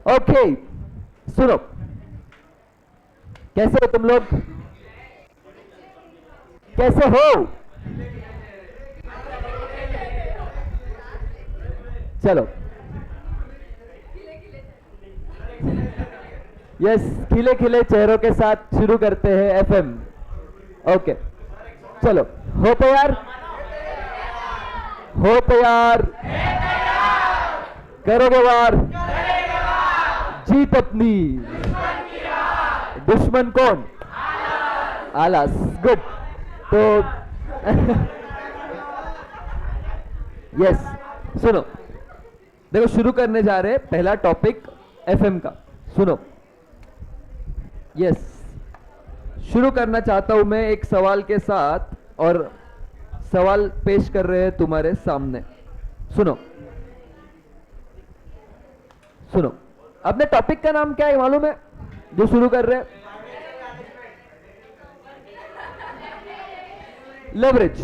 Okay, सुनो, कैसे हो तुम लोग? कैसे हो? चलो, यस, खिले खिले चेहरों के साथ शुरू करते हैं एफएम। ओके, चलो, हो तैयार? हो तैयार? करोगे वार? जीत अपनी। दुश्मन कौन? आलस। गुड। तो यस, सुनो, देखो शुरू करने जा रहे हैं पहला टॉपिक एफएम का। सुनो, यस, शुरू करना चाहता हूं मैं एक सवाल के साथ, और सवाल पेश कर रहे हैं तुम्हारे सामने। सुनो, सुनो, अपने टॉपिक का नाम क्या है मालूम है जो शुरू कर रहे हैं? लेवरेज।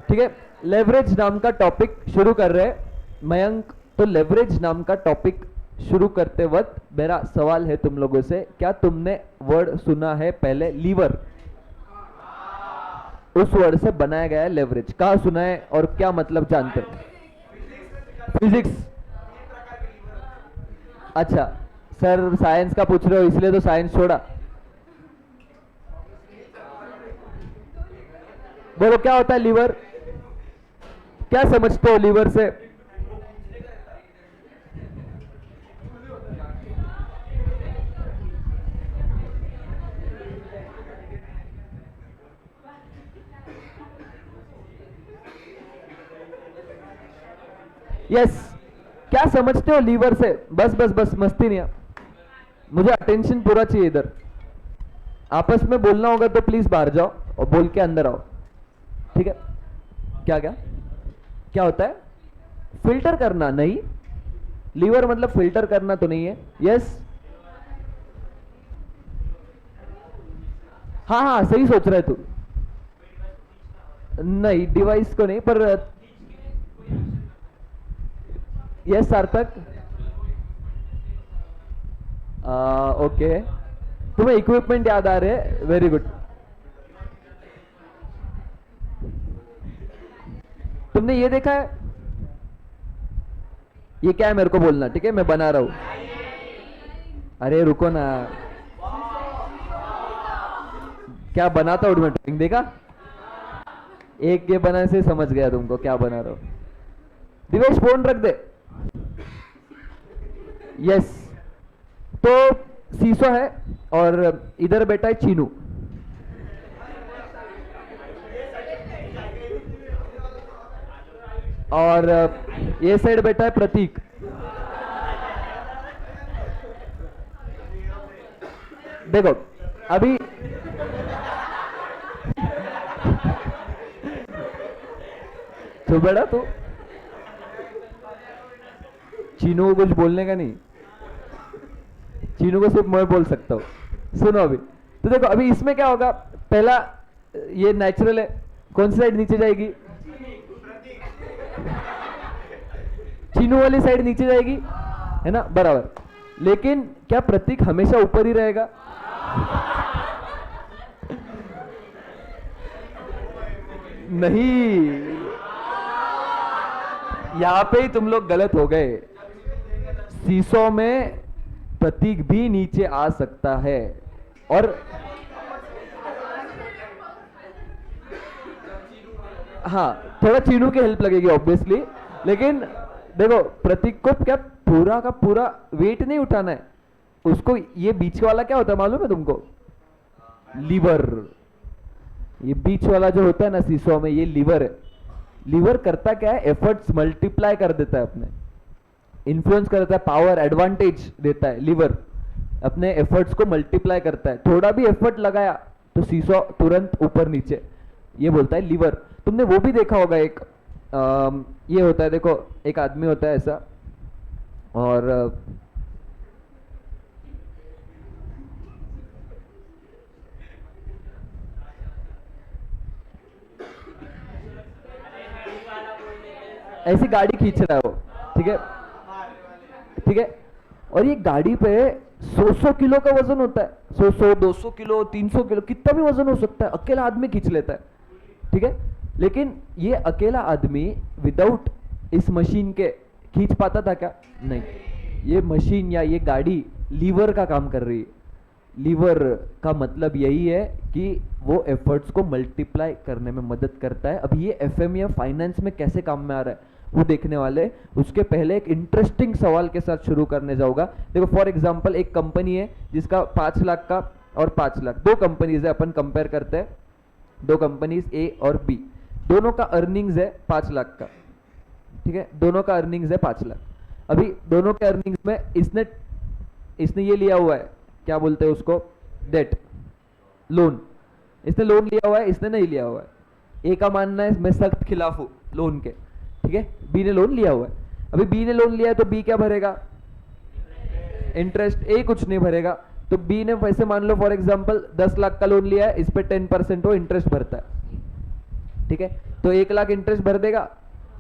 ठीक है, लेवरेज नाम का टॉपिक शुरू कर रहे हैं मयंक। तो लेवरेज नाम का टॉपिक शुरू करते वक्त मेरा सवाल है तुम लोगों से, क्या तुमने वर्ड सुना है पहले, लीवर? उस वर्ड से बनाया गया है लेवरेज, कहाँ सुना है और क्या मतलब जानते हो? फिजिक्स। अच्छा, सर साइंस का पूछ रहे हो इसलिए तो साइंस छोड़ा। बोलो, क्या होता है लीवर? क्या समझते हो लीवर से? यस, क्या समझते हो लीवर से? बस बस बस, मस्ती नहीं है, मुझे अटेंशन पूरा चाहिए इधर। आपस में बोलना होगा तो प्लीज बाहर जाओ और बोल के अंदर आओ, ठीक है? क्या क्या क्या होता है? फिल्टर करना? नहीं, लीवर मतलब फिल्टर करना तो नहीं है। यस, हाँ हाँ, सही सोच रहा है तू। नहीं, डिवाइस को नहीं, पर यस सार्थक। ओके, तुम्हें इक्विपमेंट याद आ रहे हैं, वेरी गुड। तुमने ये देखा है? ये क्या है मेरे को बोलना, ठीक है? मैं बना रहा हूं। अरे रुको ना, क्या बनाता हूं मैं, ड्राइंग देखा? एक ये बनाने से समझ गया तुमको क्या बना रहा हूं। दिवेश फोन रख दे। यस, तो सीसो है और इधर बैठा है चीनू, और ये साइड बैठा है प्रतीक। देखो अभी तो बेटा, तू चीनू को कुछ बोलने का नहीं, चीनू को सिर्फ मैं बोल सकता हूं। सुनो अभी, तो देखो अभी इसमें क्या होगा, पहला ये नेचुरल है, कौन सी साइड नीचे जाएगी? चीनू वाली साइड नीचे जाएगी, है ना, बराबर। लेकिन क्या प्रतीक हमेशा ऊपर ही रहेगा? नहीं, यहां पे ही तुम लोग गलत हो गए। सीसो में प्रतीक भी नीचे आ सकता है, और हाँ, थोड़ा चीनू की हेल्प लगेगी ऑब्वियसली, लेकिन देखो प्रतीक को क्या पूरा का पूरा वेट नहीं उठाना है उसको। ये बीच वाला क्या होता है मालूम है तुमको? लीवर। ये बीच वाला जो होता है ना सीसो में, ये लीवर है। लीवर करता क्या है, एफर्ट्स मल्टीप्लाई कर देता है, अपने इन्फ्लुएंस करता है, पावर एडवांटेज देता है। लीवर अपने एफर्ट्स को मल्टीप्लाई करता है, थोड़ा भी एफर्ट लगाया तो सीसो तुरंत ऊपर नीचे, ये बोलता है लीवर। तुमने वो भी देखा होगा, एक ये होता है, देखो एक आदमी होता है ऐसा, और ऐसी गाड़ी खींच रहा है वो, ठीक है, ठीक है, और ये गाड़ी पे 100 किलो का वजन होता है, 100 200 किलो 300 किलो कितना भी वजन हो सकता है, अकेला आदमी खींच लेता है, ठीक है। लेकिन ये अकेला आदमी विदाउट इस मशीन के खींच पाता था क्या? नहीं। ये मशीन या ये गाड़ी लीवर का काम कर रही है। लीवर का मतलब यही है कि वो एफर्ट्स को मल्टीप्लाई करने में मदद करता है। अब ये एफएम या फाइनेंस में कैसे काम में आ रहा है वो देखने वाले। उसके पहले एक इंटरेस्टिंग सवाल के साथ शुरू करने जाऊंगा। देखो फॉर एग्जांपल एक कंपनी है जिसका 5 लाख का और 5 लाख, दो कंपनीज है, अपन कंपेयर करते हैं दो कंपनीज ए और बी, दोनों का अर्निंग्स है 5 लाख का, ठीक है, दोनों का अर्निंग्स है 5 लाख। अभी दोनों के अर्निंग्स में इसने ये लिया हुआ है, क्या बोलते हैं उसको, डेट, लोन। इसने लोन लिया हुआ है, इसने नहीं लिया हुआ है। ए का मानना है मैं सख्त खिलाफ हूं लोन के, ठीक है। बी ने लोन लिया हुआ है। अभी बी ने लोन लिया है तो बी क्या भरेगा? इंटरेस्ट। ए कुछ नहीं भरेगा। तो बी ने वैसे मान लो फॉर एग्जांपल 10 लाख का लोन लिया है, इस पे 10% वो इंटरेस्ट भरता है, ठीक है। तो 1 लाख इंटरेस्ट भर देगा,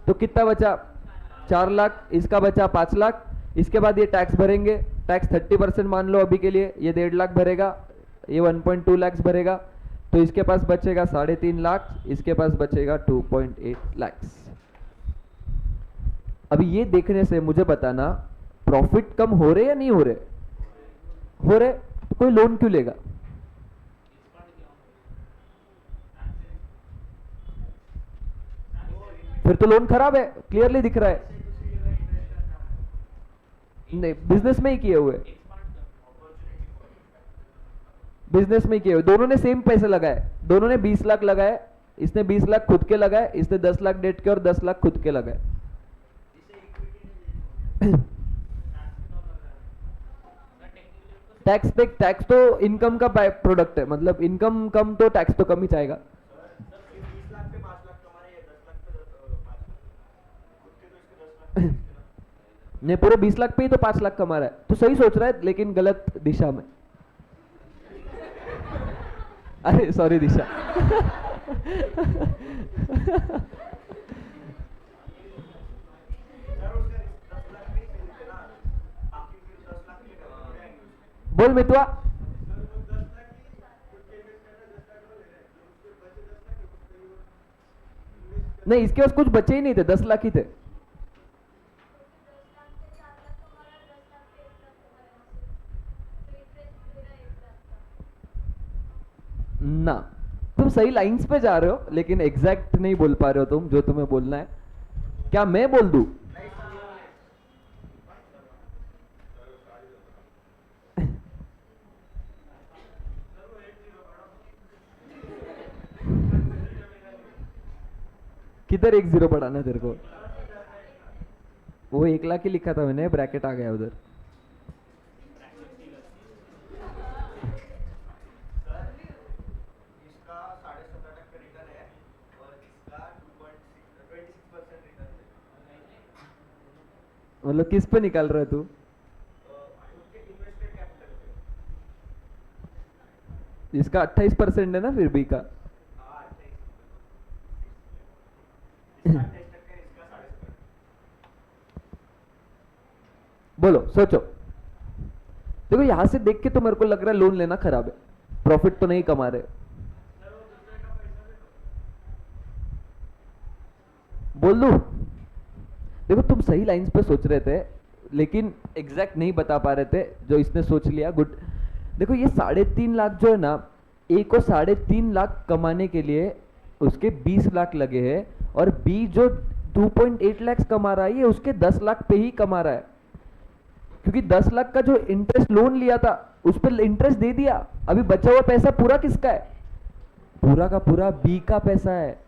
तो कितना बचा? 4 लाख। इसका बचा 5 लाख। इसके बाद ये टैक्स भरेंगे, टैक्स 30% मान लो अभी के लिए, ये 1.5 लाख भरेगा, ये 1.2 लाख भरेगा, तो इसके पास बचेगा 3.5 लाख, इसके पास बचेगा 2.8 लाख। अभी ये देखने से मुझे बताना प्रॉफिट कम हो रहे या नहीं हो रहे? हो रहे, तो कोई लोन क्यों लेगा? फिर तो लोन खराब है, क्लियरली दिख रहा है। नहीं, बिजनेस में ही किए हुए, बिजनेस में ही किए हुए। दोनों ने सेम पैसे लगाए, दोनों ने 20 लाख लगाए। इसने 20 लाख खुद के लगाए, इसने 10 लाख डेट के और 10 लाख खुद के लगाए। टैक्स तो इनकम का प्रोडक्ट है, मतलब इनकम कम तो टैक्स तो कम ही चाहेगा। नहीं, पूरे 20 लाख पे ही तो 5 लाख कमा रहा है, तो सही सोच रहा है लेकिन गलत दिशा में। अरे सॉरी दिशा। बोल मितवा। नहीं, इसके पास कुछ बचे ही नहीं थे, 10 लाख ही थे ना। तुम सही लाइंस पे जा रहे हो लेकिन एग्जैक्ट नहीं बोल पा रहे हो तुम जो तुम्हें बोलना है। क्या मैं बोल दूं? किधर 1 0 बढ़ाना तेरे को? वो 1 लाख ही लिखा था मैंने, ब्रैकेट आ गया उधर। मतलब किस पे निकाल रहा है तू? इसका 28% है ना फिर बी का। बोलो, सोचो। देखो यहां से देख के तो मेरे को लग रहा है लोन लेना खराब है, प्रॉफिट तो नहीं कमा रहे। बोल दूं? देखो तुम सही लाइंस पे सोच रहे थे लेकिन एग्जैक्ट नहीं बता पा रहे थे, जो इसने सोच लिया गुड। देखो ये 3.5 लाख जो है ना, ए को 3.5 लाख कमाने के लिए उसके 20 लाख लगे हैं, और बी जो 2.8 लाख कमा रहा है ये उसके 10 लाख पे ही कमा रहा है, क्योंकि 10 लाख का जो इंटरेस्ट लोन लिया था उस पर इंटरेस्ट दे दिया। अभी बचा हुआ पैसा पूरा किसका है? पूरा का पूरा बी का पैसा है।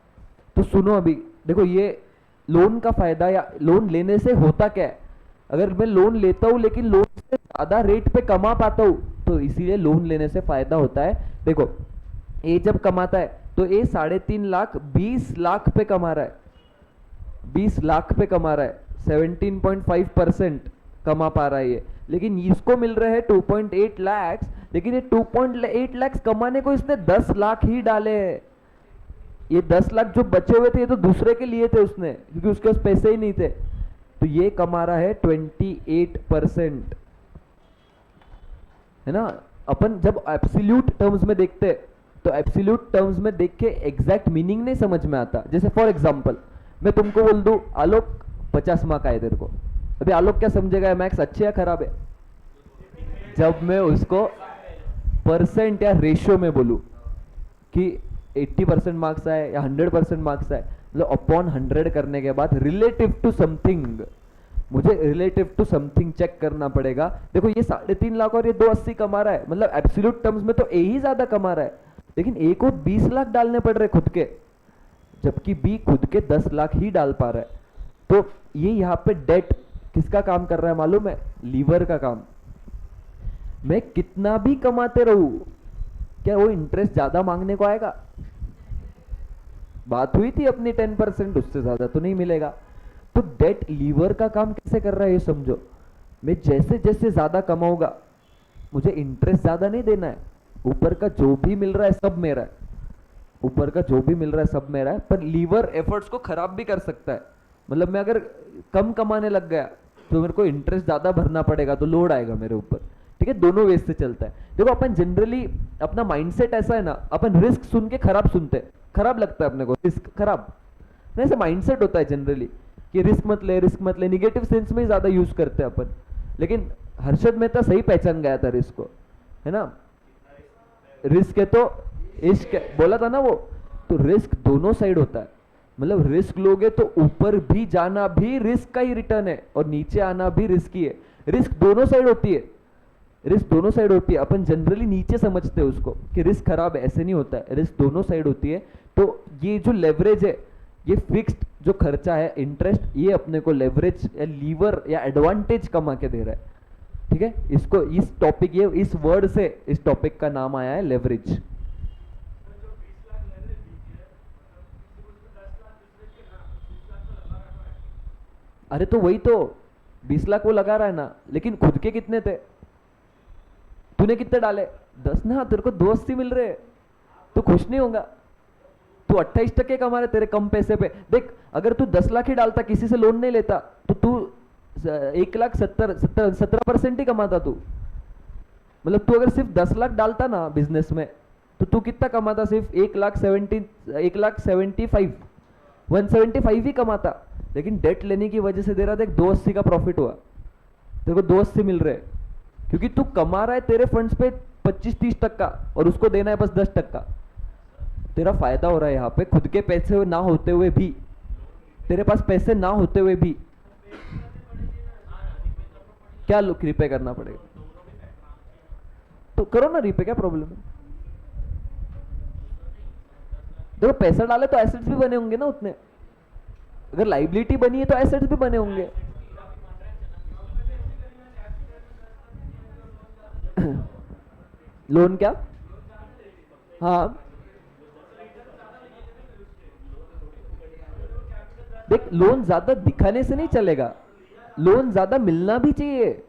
तो सुनो, अभी देखो ये लोन का फायदा या लोन लेने से होता क्या है। अगर मैं लोन लेता हूं लेकिन लोन से ज्यादा रेट पे कमा पाता हूं तो इसीलिए लोन लेने से फायदा होता है। देखो ए जब कमाता है तो ए 3.5 लाख 20 लाख पे कमा रहा है, 20 लाख पे कमा रहा है, 17.5% कमा पा रहा है ये। लेकिन इसको मिल रहे हैं 2.8 लाख, लेकिन ये 2.8 लाख कमाने को इसने 10 लाख ही डाले हैं। ये 10 लाख जो बचे हुए थे ये तो दूसरे के लिए थे उसने, क्योंकि उसके पास पैसे ही नहीं थे। तो ये कमा रहा है 28%। है ना। अपन जब एब्सोल्यूट टर्म्स में देखते हैं तो एब्सोल्यूट टर्म्स में देख के एग्जैक्ट मीनिंग नहीं समझ में आता। जैसे फॉर एग्जांपल मैं तुमको बोल दूं आलोक 50 मार्क आए तेरे को, अभी आलोक क्या समझेगा मैथ्स अच्छे या खराब है? जब मैं उसको परसेंट या रेशियो में बोलूं कि 80% मार्क्स आए या 100% मार्क्स आए, मतलब अपॉन 100 करने के बाद रिलेटिव टू समथिंग, मुझे रिलेटिव टू समथिंग चेक करना पड़ेगा। देखो ये 3.5 लाख और ये 280 कमा रहा है, मतलब एब्सोल्यूट टर्म्स में तो ए ही ज्यादा कमा रहा है, लेकिन ए को 20 लाख डालने पड़ रहे खुद के, जबकि बी खुद के 10 लाख ही डाल पा रहा है। तो ये यहाँ पे डेट किसका काम कर रहा है मालूम है? लीवर का काम। मैं कितना भी कमाते रहूं, क्या वो इंटरेस्ट ज्यादा मांगने को आएगा? बात हुई थी अपनी 10%, उससे ज्यादा तो नहीं मिलेगा। तो डेट लीवर का काम कैसे कर रहा है ये समझो। मैं जैसे जैसे ज्यादा कमाऊंगा मुझे इंटरेस्ट ज्यादा नहीं देना है, ऊपर का जो भी मिल रहा है सब मेरा है, ऊपर का जो भी मिल रहा है सब मेरा है। पर लीवर एफर्ट्स को खराब भी कर सकता है, मतलब मैं अगर कम कमाने लग गया तो मेरे को इंटरेस्ट ज्यादा भरना पड़ेगा, तो लोड आएगा मेरे ऊपर। ठीक है, दोनों वे से चलता है। देखो अपन जनरली अपना माइंडसेट ऐसा है ना, अपन रिस्क सुन के खराब सुनते हैं, खराब लगता है अपने को रिस्क खराब, ना ऐसा माइंडसेट होता है जनरली कि रिस्क मत ले, रिस्क मत ले, निगेटिव सेंस में ही ज्यादा यूज करते हैं अपन। लेकिन हर्षद मेहता सही पहचान गया था रिस्क को, है ना। रिस्क है तो इश्क है, बोला था ना वो। तो रिस्क दोनों साइड होता है, मतलब रिस्क लोगे तो ऊपर भी जाना भी रिस्क का ही रिटर्न है और नीचे आना भी रिस्क ही है। रिस्क दोनों साइड होती है, रिस्क दोनों साइड होती है। अपन जनरली नीचे समझते हैं उसको कि रिस्क खराब है, ऐसे नहीं होता है, रिस्क दोनों साइड होती है। तो ये जो लेवरेज है, ये फिक्स्ड जो खर्चा है इंटरेस्ट, ये अपने को लेवरेज या लीवर या एडवांटेज कमा के दे रहा है। ठीक है, इसको इस टॉपिक, ये इस वर्ड से इस टॉपिक का नाम आया है लेवरेज। अरे तो वही तो 20 लाख वो लगा रहा है ना, लेकिन खुद के कितने थे? तूने कितने डाले? 10 ना, तेरे को 280 मिल रहे, तू खुश नहीं होगा? तू 28% कमा रहे तेरे कम पैसे पे। देख अगर तू 10 लाख ही डालता, किसी से लोन नहीं लेता, तो तू 1,70,17% ही कमाता तू। मतलब तू अगर सिर्फ 10 लाख डालता ना बिजनेस में, तो तू कितना कमाता? सिर्फ 1,75 175 ही कमाता। लेकिन डेट लेने की वजह से दे रहा, देख 280 का प्रॉफिट हुआ, तेरे को 280 मिल रहे, क्योंकि तू कमा रहा है तेरे फंड्स पे 25-30% और उसको देना है बस 10%। तेरा फायदा हो रहा है यहाँ पे, खुद के पैसे ना होते हुए भी, तेरे पास पैसे ना होते हुए भी। क्या रिपे करना पड़ेगा? तो करो ना रिपे, क्या प्रॉब्लम है? देखो पैसा डाले तो एसेट्स भी बने होंगे ना उतने, अगर लाइबिलिटी बनी है तो एसेट्स भी बने होंगे। लोन क्या? हाँ देख, लोन ज्यादा दिखाने से नहीं चलेगा, लोन ज्यादा मिलना भी चाहिए।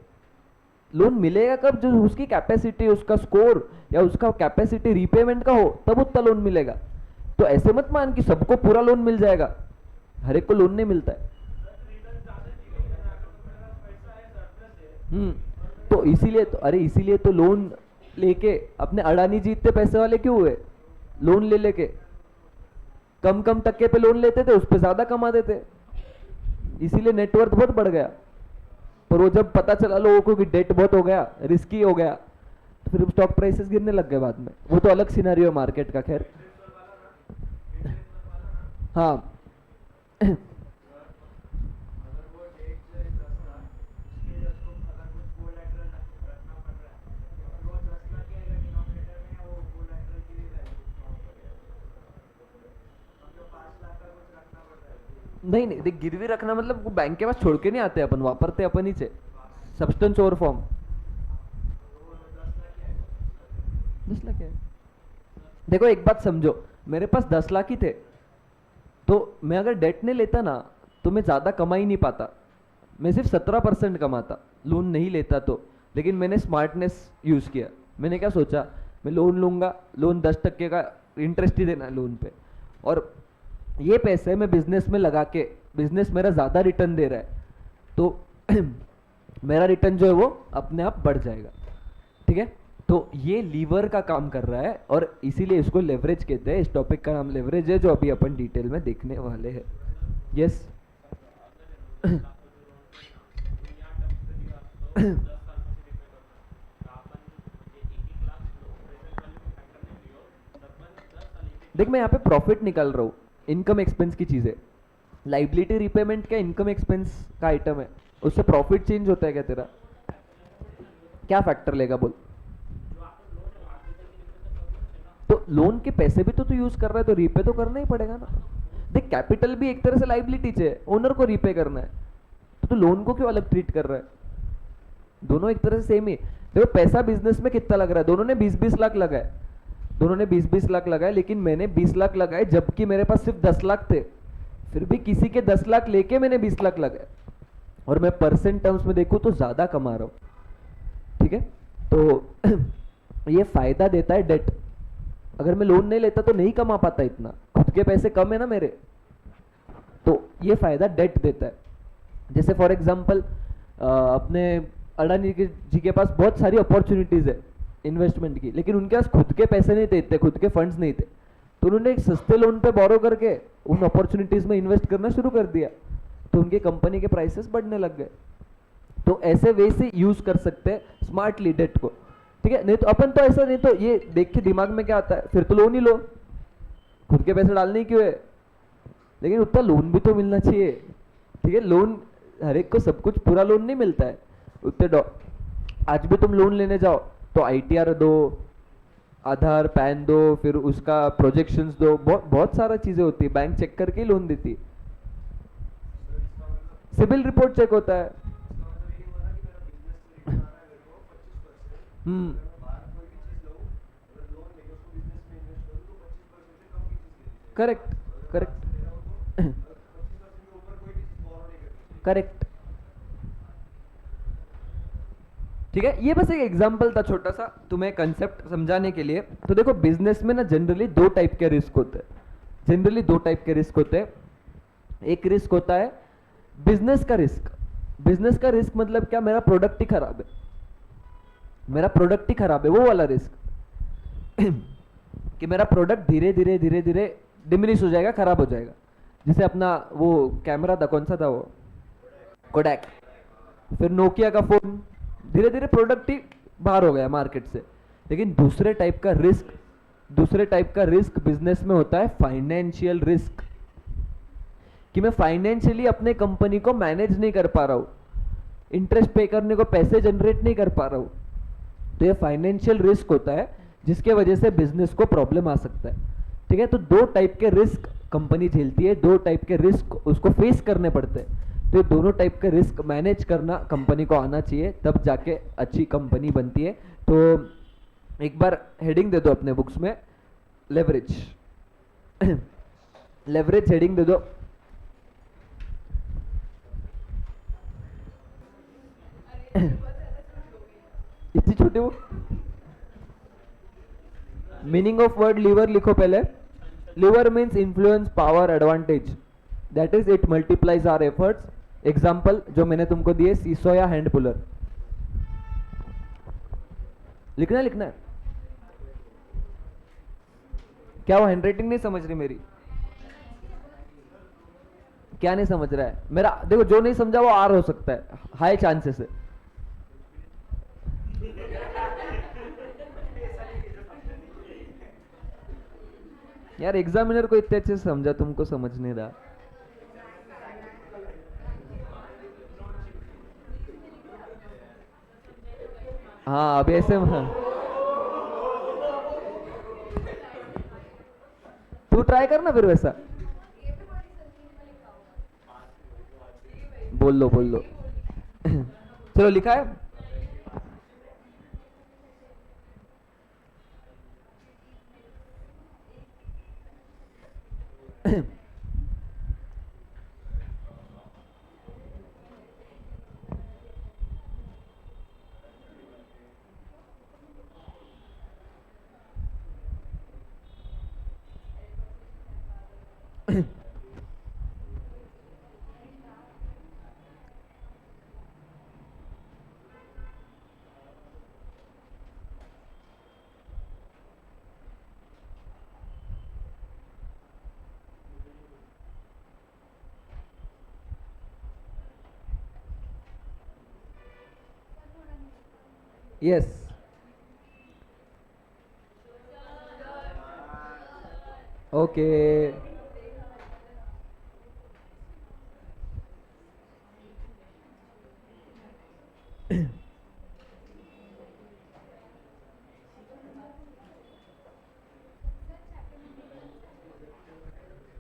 लोन मिलेगा कब? जो उसकी कैपेसिटी, उसका स्कोर या उसका कैपेसिटी रीपेमेंट का हो, तब उतना लोन मिलेगा। तो ऐसे मत मान कि सबको पूरा लोन मिल जाएगा, हर एक को लोन नहीं मिलता है। तो इसीलिए तो, अरे इसीलिए तो लोन लेके अपने अडानी जी इतने पैसे वाले क्यों हुए? लोन ले लेके कम कम टक्के पे लोन लेते थे, उस पे ज्यादा कमाते थे, इसीलिए नेटवर्थ बहुत बढ़ गया। पर वो जब पता चला लोगों को कि डेट बहुत हो गया, रिस्की हो गया, तो फिर स्टॉक प्राइसेस गिरने लग गए बाद में। वो तो अलग सिनेरियो है मार्केट का, खैर। हाँ नहीं नहीं देख, गिरवी रखना मतलब वो बैंक के पास छोड़ के नहीं आते अपन, वापरते अपन ही से, सब्सटेंस ओवर फॉर्म। 10 लाख है। देखो एक बात समझो, मेरे पास 10 लाख ही थे, तो मैं अगर डेट नहीं लेता ना तो मैं ज्यादा कमा ही नहीं पाता, मैं सिर्फ 17% कमाता लोन नहीं लेता तो। लेकिन मैंने स्मार्टनेस यूज किया, मैंने क्या सोचा, मैं लोन लूंगा, लोन 10% का इंटरेस्ट ही देना है लोन पे, और ये पैसे मैं बिजनेस में लगा के, बिजनेस मेरा ज्यादा रिटर्न दे रहा है, तो मेरा रिटर्न जो है वो अपने आप बढ़ जाएगा। ठीक है, तो ये लीवर का काम कर रहा है और इसीलिए इसको लेवरेज कहते हैं। इस टॉपिक का नाम लेवरेज है, जो अभी अपन डिटेल में देखने वाले हैं। यस। देख, मैं यहाँ पे प्रॉफिट निकाल रहा हूँ, इनकम एक्सपेंस की चीजें। लाइबिलिटी रिपेमेंट क्या इनकम एक्सपेंस का आइटम है, उससे प्रॉफिट चेंज होता है क्या तेरा? क्या फैक्टर लेगा बोल? तो लोन के पैसे भी तो तू यूज कर रहा है, तो रीपे तो करना ही पड़ेगा ना। देख, कैपिटल भी एक तरह से लाइबिलिटी है, ओनर को रीपे करना है, तो तू लोन को क्यों अलग ट्रीट कर रहा है? दोनों एक तरह से सेम ही। देखो, पैसा बिजनेस में कितना लग रहा है, दोनों ने 20-20 लाख लगाए, दोनों ने 20-20 लाख लगाए, लेकिन मैंने 20 लाख लगाए जबकि मेरे पास सिर्फ 10 लाख थे। फिर भी किसी के 10 लाख लेके मैंने 20 लाख लगाए, और मैं परसेंट टर्म्स में देखूं तो ज्यादा कमा रहा हूं। ठीक है, तो ये फायदा देता है डेट। अगर मैं लोन नहीं लेता तो नहीं कमा पाता इतना, खुद के पैसे कम है ना मेरे, तो ये फायदा डेट देता है। जैसे फॉर एग्जांपल अपने अडानी जी के पास बहुत सारी अपॉर्चुनिटीज है इन्वेस्टमेंट की, लेकिन उनके पास खुद के पैसे नहीं थे इतने, खुद के फंड्स नहीं थे, तो उन्होंने एक सस्ते लोन पे बोरो करके उन अपॉर्चुनिटीज में इन्वेस्ट करना शुरू कर दिया, तो उनके कंपनी के प्राइसेस बढ़ने लग गए। तो ऐसे वे से यूज कर सकते हैं स्मार्टली डेट को। ठीक है, नहीं तो अपन तो ऐसा, नहीं तो ये देख के दिमाग में क्या आता है, फिर तो लोन ही लो, खुद के पैसे डालने क्यों है? लेकिन उतना लोन भी तो मिलना चाहिए। ठीक है, लोन हर एक को सब कुछ पूरा लोन नहीं मिलता है उतने। आज भी तुम लोन लेने जाओ तो आईटीआर दो, आधार पैन दो, फिर उसका प्रोजेक्शंस दो, बहुत सारा चीजें होती है, बैंक चेक करके ही लोन देती है। सिविल रिपोर्ट चेक होता है। हम्म, करेक्ट करेक्ट करेक्ट। ठीक है, ये बस एक एग्जांपल था छोटा सा तुम्हें कंसेप्ट समझाने के लिए। तो देखो, बिजनेस में ना जनरली दो टाइप के रिस्क होते हैं, जनरली दो टाइप के रिस्क होते हैं। एक रिस्क होता है बिजनेस का रिस्क। बिजनेस का रिस्क मतलब क्या? मेरा प्रोडक्ट ही खराब है, मेरा प्रोडक्ट ही खराब है, वो वाला रिस्क कि मेरा प्रोडक्ट धीरे धीरे धीरे धीरे डिमिनिश हो जाएगा, खराब हो जाएगा। जैसे अपना वो कैमरा था, कौन सा था वो, कोडैक, फिर नोकिया का फोन, धीरे धीरे प्रोडक्ट ही बाहर हो गया मार्केट से। लेकिन दूसरे टाइप का रिस्क, दूसरे टाइप का रिस्क बिजनेस में होता है फाइनेंशियल रिस्क, कि मैं फाइनेंशियली अपने कंपनी को मैनेज नहीं कर पा रहा हूं, इंटरेस्ट पे करने को पैसे जनरेट नहीं कर पा रहा हूं। तो ये फाइनेंशियल रिस्क होता है, जिसके वजह से बिजनेस को प्रॉब्लम आ सकता है। ठीक है, तो दो टाइप के रिस्क कंपनी झेलती है, दो टाइप के रिस्क उसको फेस करने पड़ते हैं। तो ये दोनों टाइप के रिस्क मैनेज करना कंपनी को आना चाहिए, तब जाके अच्छी कंपनी बनती है। तो एक बार हेडिंग दे दो अपने बुक्स में, लेवरेज लेवरेज हेडिंग दे दो। इतनी छोटी वो मीनिंग ऑफ वर्ड लीवर लिखो पहले। Lever means influence, power, advantage, that is it multiplies our efforts. Example जो मैंने तुमको दिए, सीसो या हैंड पुलर। लिखना है, लिखना है। क्या वो हैंडराइटिंग नहीं समझ रही मेरी? क्या नहीं समझ रहा है मेरा? देखो, जो नहीं समझा वो आर हो सकता है, हाई चांसेस है। यार एग्जामिनर को इतने अच्छे से समझा, तुमको समझ नहीं रहा। हाँ, अब ऐसे तू ट्राई करना फिर वैसा। बोल लो बोल लो चलो, लिखा है। यस ओके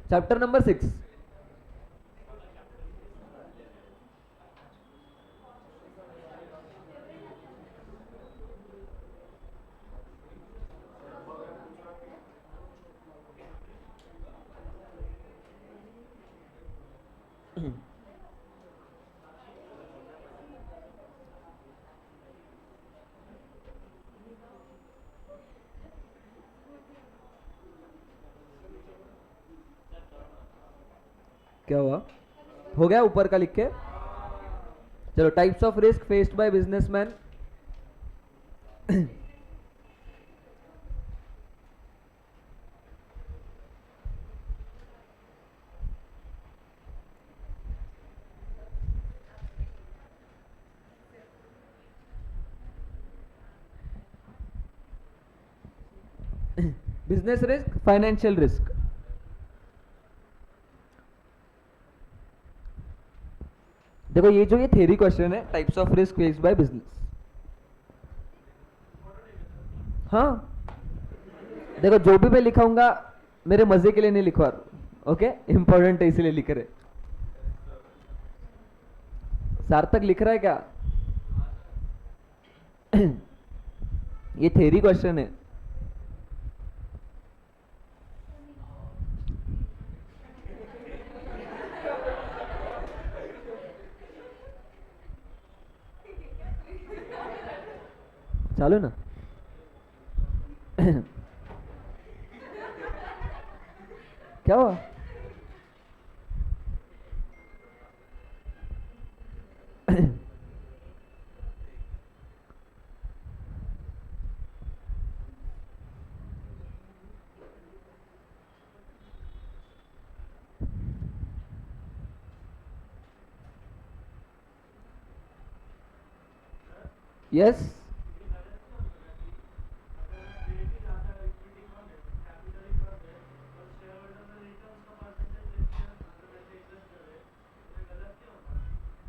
चैप्टर नंबर 6 क्या हुआ हो गया ऊपर का लिख के चलो types of risk faced by businessman business risk financial risk देखो ये जो ये थ्योरी क्वेश्चन है types of risk faced by business हाँ देखो जो भी मैं लिखाऊंगा मेरे मजे के लिए नहीं लिखवा रहा ओके इंपॉर्टेंट है इसलिए लिख रहे सार्थक लिख रहा है क्या ये थ्योरी क्वेश्चन है चालू ना क्या हुआ यस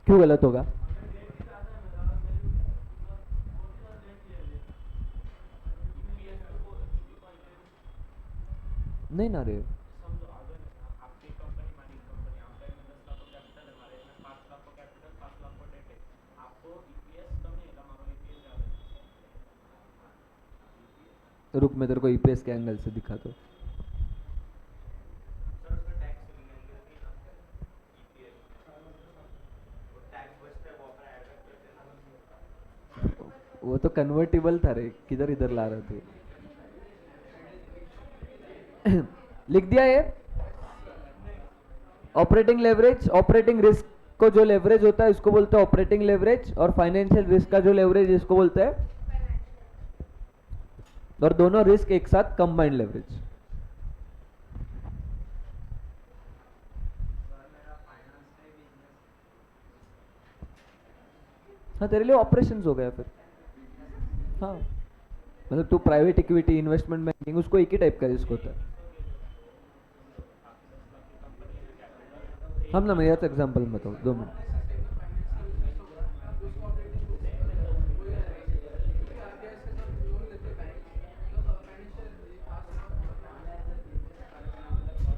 क्यों गलत होगा नहीं ना रे रुक मैं तेरे को ईपीएस के एंगल से दिखा दो वो तो कन्वर्टेबल था रे किधर इधर ला रहे थे लिख दिया ये ऑपरेटिंग लेवरेज ऑपरेटिंग रिस्क को जो लेवरेज होता है इसको बोलते हैं ऑपरेटिंग लेवरेज और फाइनेंशियल रिस्क का जो लेवरेज इसको बोलते हैं और दोनों रिस्क एक साथ कंबाइंड लेवरेज हाँ तेरे लिए ऑपरेशंस हो गया फिर हाँ मतलब तू प्राइवेट इक्विटी इन्वेस्टमेंट बैंकिंग उसको एक ही टाइप का रिस्क होता है हम ना मैं यार एग्जांपल बताओ 2 मिनट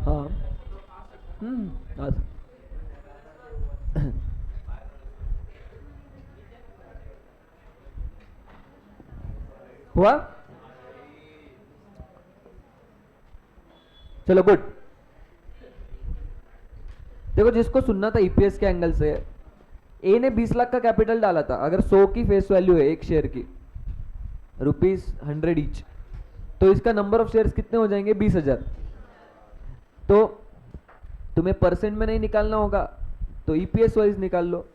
हाँ आज हुआ चलो गुड देखो जिसको सुनना था ईपीएस के एंगल से ए ने 20 लाख का कैपिटल डाला था अगर 100 की फेस वैल्यू है एक शेयर की ₹100 ईच तो इसका नंबर ऑफ शेयर्स कितने हो जाएंगे 20,000 तो तुम्हें परसेंट में नहीं निकालना होगा तो ईपीएस वाइज निकाल लो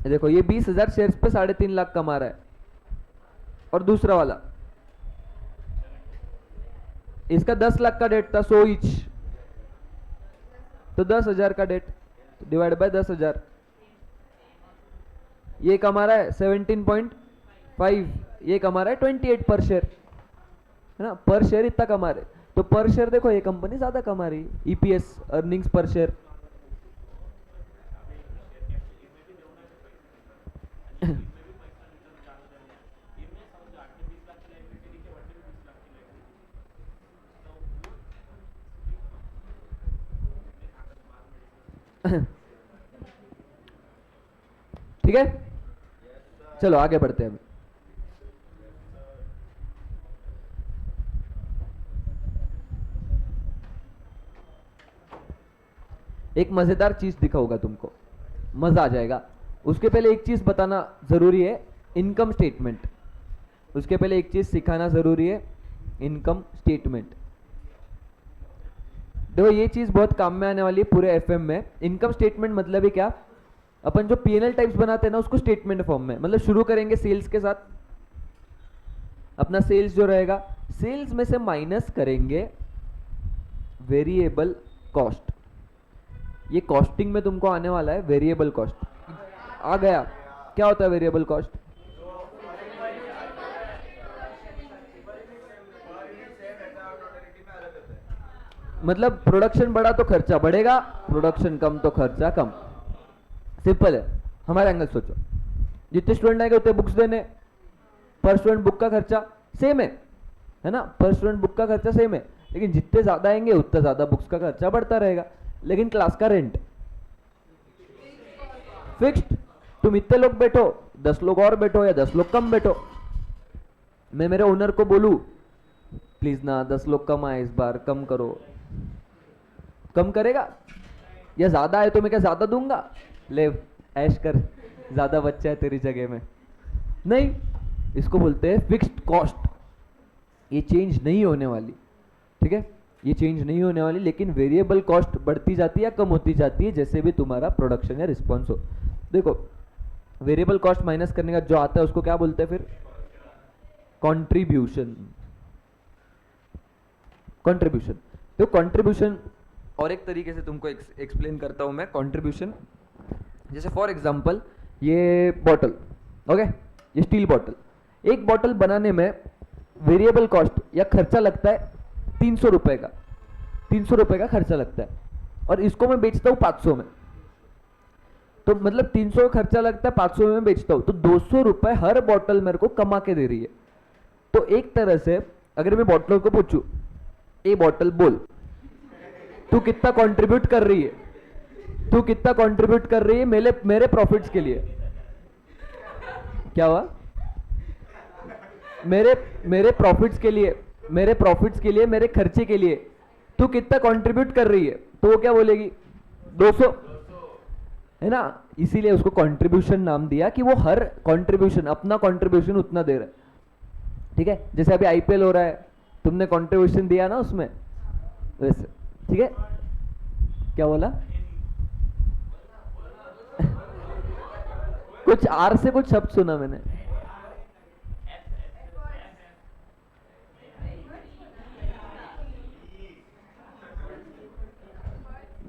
देखो ये 20,000 शेयर्स पे 3.5 लाख कमा रहा है और दूसरा वाला इसका 10 लाख का डेट था 100 ईच तो 10,000 का डेट डिवाइड बाय 10,000 ये कमा रहा है 17.5, ये कमा रहा है 28 पर शेयर, है ना, पर शेयर इतना कमा रहे। तो पर शेयर देखो ये कंपनी ज्यादा कमा रही है, ईपीएस अर्निंग्स पर शेयर। ठीक है, चलो आगे बढ़ते हैं अभी। एक मजेदार चीज दिखाऊंगा तुमको, मजा आ जाएगा। उसके पहले एक चीज बताना जरूरी है, इनकम स्टेटमेंट। उसके पहले एक चीज सिखाना जरूरी है, इनकम स्टेटमेंट। देखो ये चीज बहुत काम में आने वाली है पूरे एफएम में। इनकम स्टेटमेंट मतलब ही क्या, अपन जो पीएनएल टाइप्स बनाते हैं ना उसको स्टेटमेंट फॉर्म में, मतलब शुरू करेंगे सेल्स के साथ। अपना सेल्स जो रहेगा, सेल्स में से माइनस करेंगे वेरिएबल कॉस्ट। ये कॉस्टिंग में तुमको आने वाला है वेरिएबल कॉस्ट। आ गया, क्या होता है वेरिएबल कॉस्ट? मतलब प्रोडक्शन बढ़ा तो खर्चा बढ़ेगा, प्रोडक्शन कम तो खर्चा कम। सिंपल है, हमारे एंगल सोचो। जितने स्टूडेंट आएंगे उतने बुक्स देने, पर स्टूडेंट बुक का खर्चा सेम है ना, पर स्टूडेंट बुक का खर्चा सेम है। लेकिन जितने ज्यादा आएंगे उतना ज्यादा बुक्स का खर्चा बढ़ता रहेगा। लेकिन क्लास का रेंट फिक्स्ड। तुम इतने लोग बैठो, 10 लोग और बैठो या 10 लोग कम बैठो, मैं मेरे ओनर को बोलूं प्लीज ना 10 लोग कम आए इस बार, कम करो, कम करेगा? या ज्यादा आए तो मैं क्या ज्यादा दूंगा, ले ऐश कर, ज्यादा बच्चा है तेरी जगह में? नहीं, इसको बोलते हैं फिक्स्ड कॉस्ट। ये चेंज नहीं होने वाली, ठीक है, ये चेंज नहीं होने वाली। लेकिन वेरिएबल कॉस्ट बढ़ती जाती है या कम होती जाती है जैसे भी तुम्हारा प्रोडक्शन या रिस्पॉन्स हो। देखो वेरिएबल कॉस्ट माइनस करने का जो आता है उसको क्या बोलते हैं फिर? कंट्रीब्यूशन। कंट्रीब्यूशन, तो कंट्रीब्यूशन और एक तरीके से तुमको एक्सप्लेन करता हूं मैं कंट्रीब्यूशन। जैसे फॉर एग्जांपल ये बॉटल, ओके, ये स्टील बॉटल, एक बॉटल बनाने में वेरिएबल कॉस्ट या खर्चा लगता है 300 रुपए का, 300 रुपए का खर्चा लगता है, और इसको मैं बेचता हूं 500 में। तो मतलब 300 का खर्चा लगता है, 500 में बेचता हूं, तो 200 रुपए हर बॉटल मेरे को कमा के दे रही है। तो एक तरह से अगर मैं बॉटलों को पूछूं, ए बॉटल बोल तू कितना कंट्रीब्यूट कर रही है, तू कितना कंट्रीब्यूट कर रही है मेरे प्रॉफिट्स के लिए? क्या हुआ? मेरे प्रॉफिट्स के लिए, मेरे प्रॉफिट्स के लिए, मेरे खर्चे के लिए तू कितना कंट्रीब्यूट कर रही है? तो वो क्या बोलेगी? 200, है ना। इसीलिए उसको कंट्रीब्यूशन नाम दिया कि वो हर कंट्रीब्यूशन, अपना कंट्रीब्यूशन उतना दे रहा है, ठीक है। जैसे अभी आईपीएल हो रहा है, तुमने कंट्रीब्यूशन दिया ना उसमें, वैसे, ठीक है। क्या बोला? कुछ आर से कुछ शब्द सुना मैंने।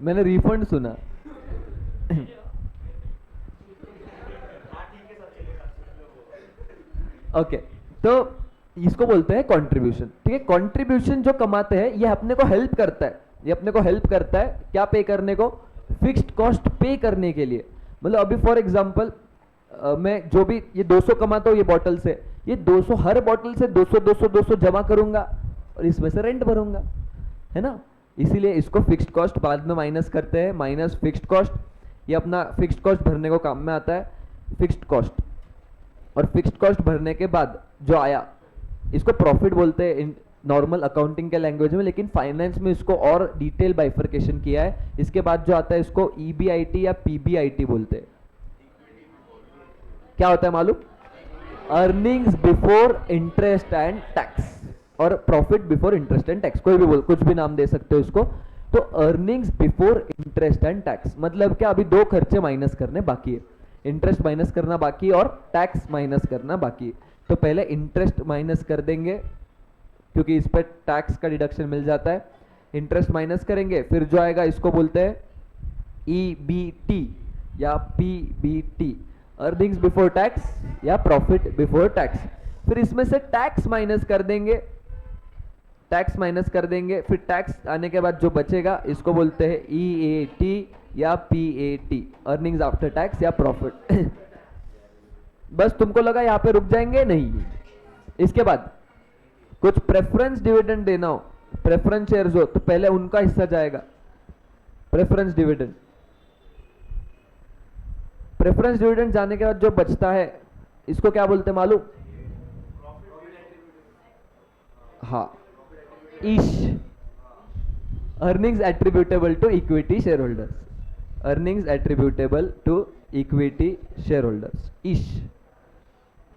मैंने रिफंड सुना। ओके, तो इसको बोलते हैं कंट्रीब्यूशन, ठीक है। कंट्रीब्यूशन जो कमाते हैं ये अपने को हेल्प करता है, ये अपने को हेल्प करता है क्या पे करने को? फिक्स्ड कॉस्ट पे करने के लिए। मतलब अभी फॉर एग्जांपल मैं जो भी ये 200 कमाता हूँ ये बॉटल से, ये 200 हर बॉटल से 200 200 200 जमा करूंगा और इसमें से रेंट भरूंगा, है ना। इसीलिए इसको फिक्स्ड कॉस्ट बाद में माइनस करते हैं, माइनस फिक्स्ड कॉस्ट। ये अपना फिक्स्ड कॉस्ट भरने को काम में आता है, फिक्स्ड कॉस्ट। और फिक्स्ड कॉस्ट भरने के बाद जो आया इसको प्रॉफिट बोलते हैं नॉर्मल अकाउंटिंग के लैंग्वेज में, लेकिन फाइनेंस में इसको और डिटेल बाइफरकेशन किया है। इसके बाद जो आता है इसको ईबीआईटी या पीबीआईटी बोलते हैं। क्या होता है मालूम? Earnings before interest and tax, और profit before interest and tax, कोई भी बोल, कुछ भी नाम दे सकते हो इसको। तो earnings before interest and tax मतलब क्या? अभी दो खर्चे माइनस करने बाकी है, इंटरेस्ट माइनस करना बाकी और टैक्स माइनस करना बाकी है। तो पहले इंटरेस्ट माइनस कर देंगे क्योंकि इस पर टैक्स का डिडक्शन मिल जाता है। इंटरेस्ट माइनस करेंगे, फिर जो आएगा इसको बोलते हैं ईबीटी या पीबीटी। अर्निंग्स बिफोर टैक्स या प्रॉफिट बिफोर टैक्स। फिर इसमें से टैक्स माइनस कर देंगे, टैक्स माइनस कर देंगे, फिर टैक्स आने के बाद जो बचेगा इसको बोलते हैं ईएटी या पीएटी, अर्निंग्स आफ्टर टैक्स या प्रॉफिट। बस तुमको लगा यहाँ पे रुक जाएंगे, नहीं। इसके बाद कुछ प्रेफरेंस डिविडेंड देना हो, प्रेफरेंस शेयर्स हो, तो पहले उनका हिस्सा जाएगा प्रेफरेंस डिविडेंड। प्रेफरेंस डिविडेंड जाने के बाद जो बचता है इसको क्या बोलते हैं मालूम? हाँ, ईश, earnings attributable to equity share holders, earnings attributable to equity share holders, ईश,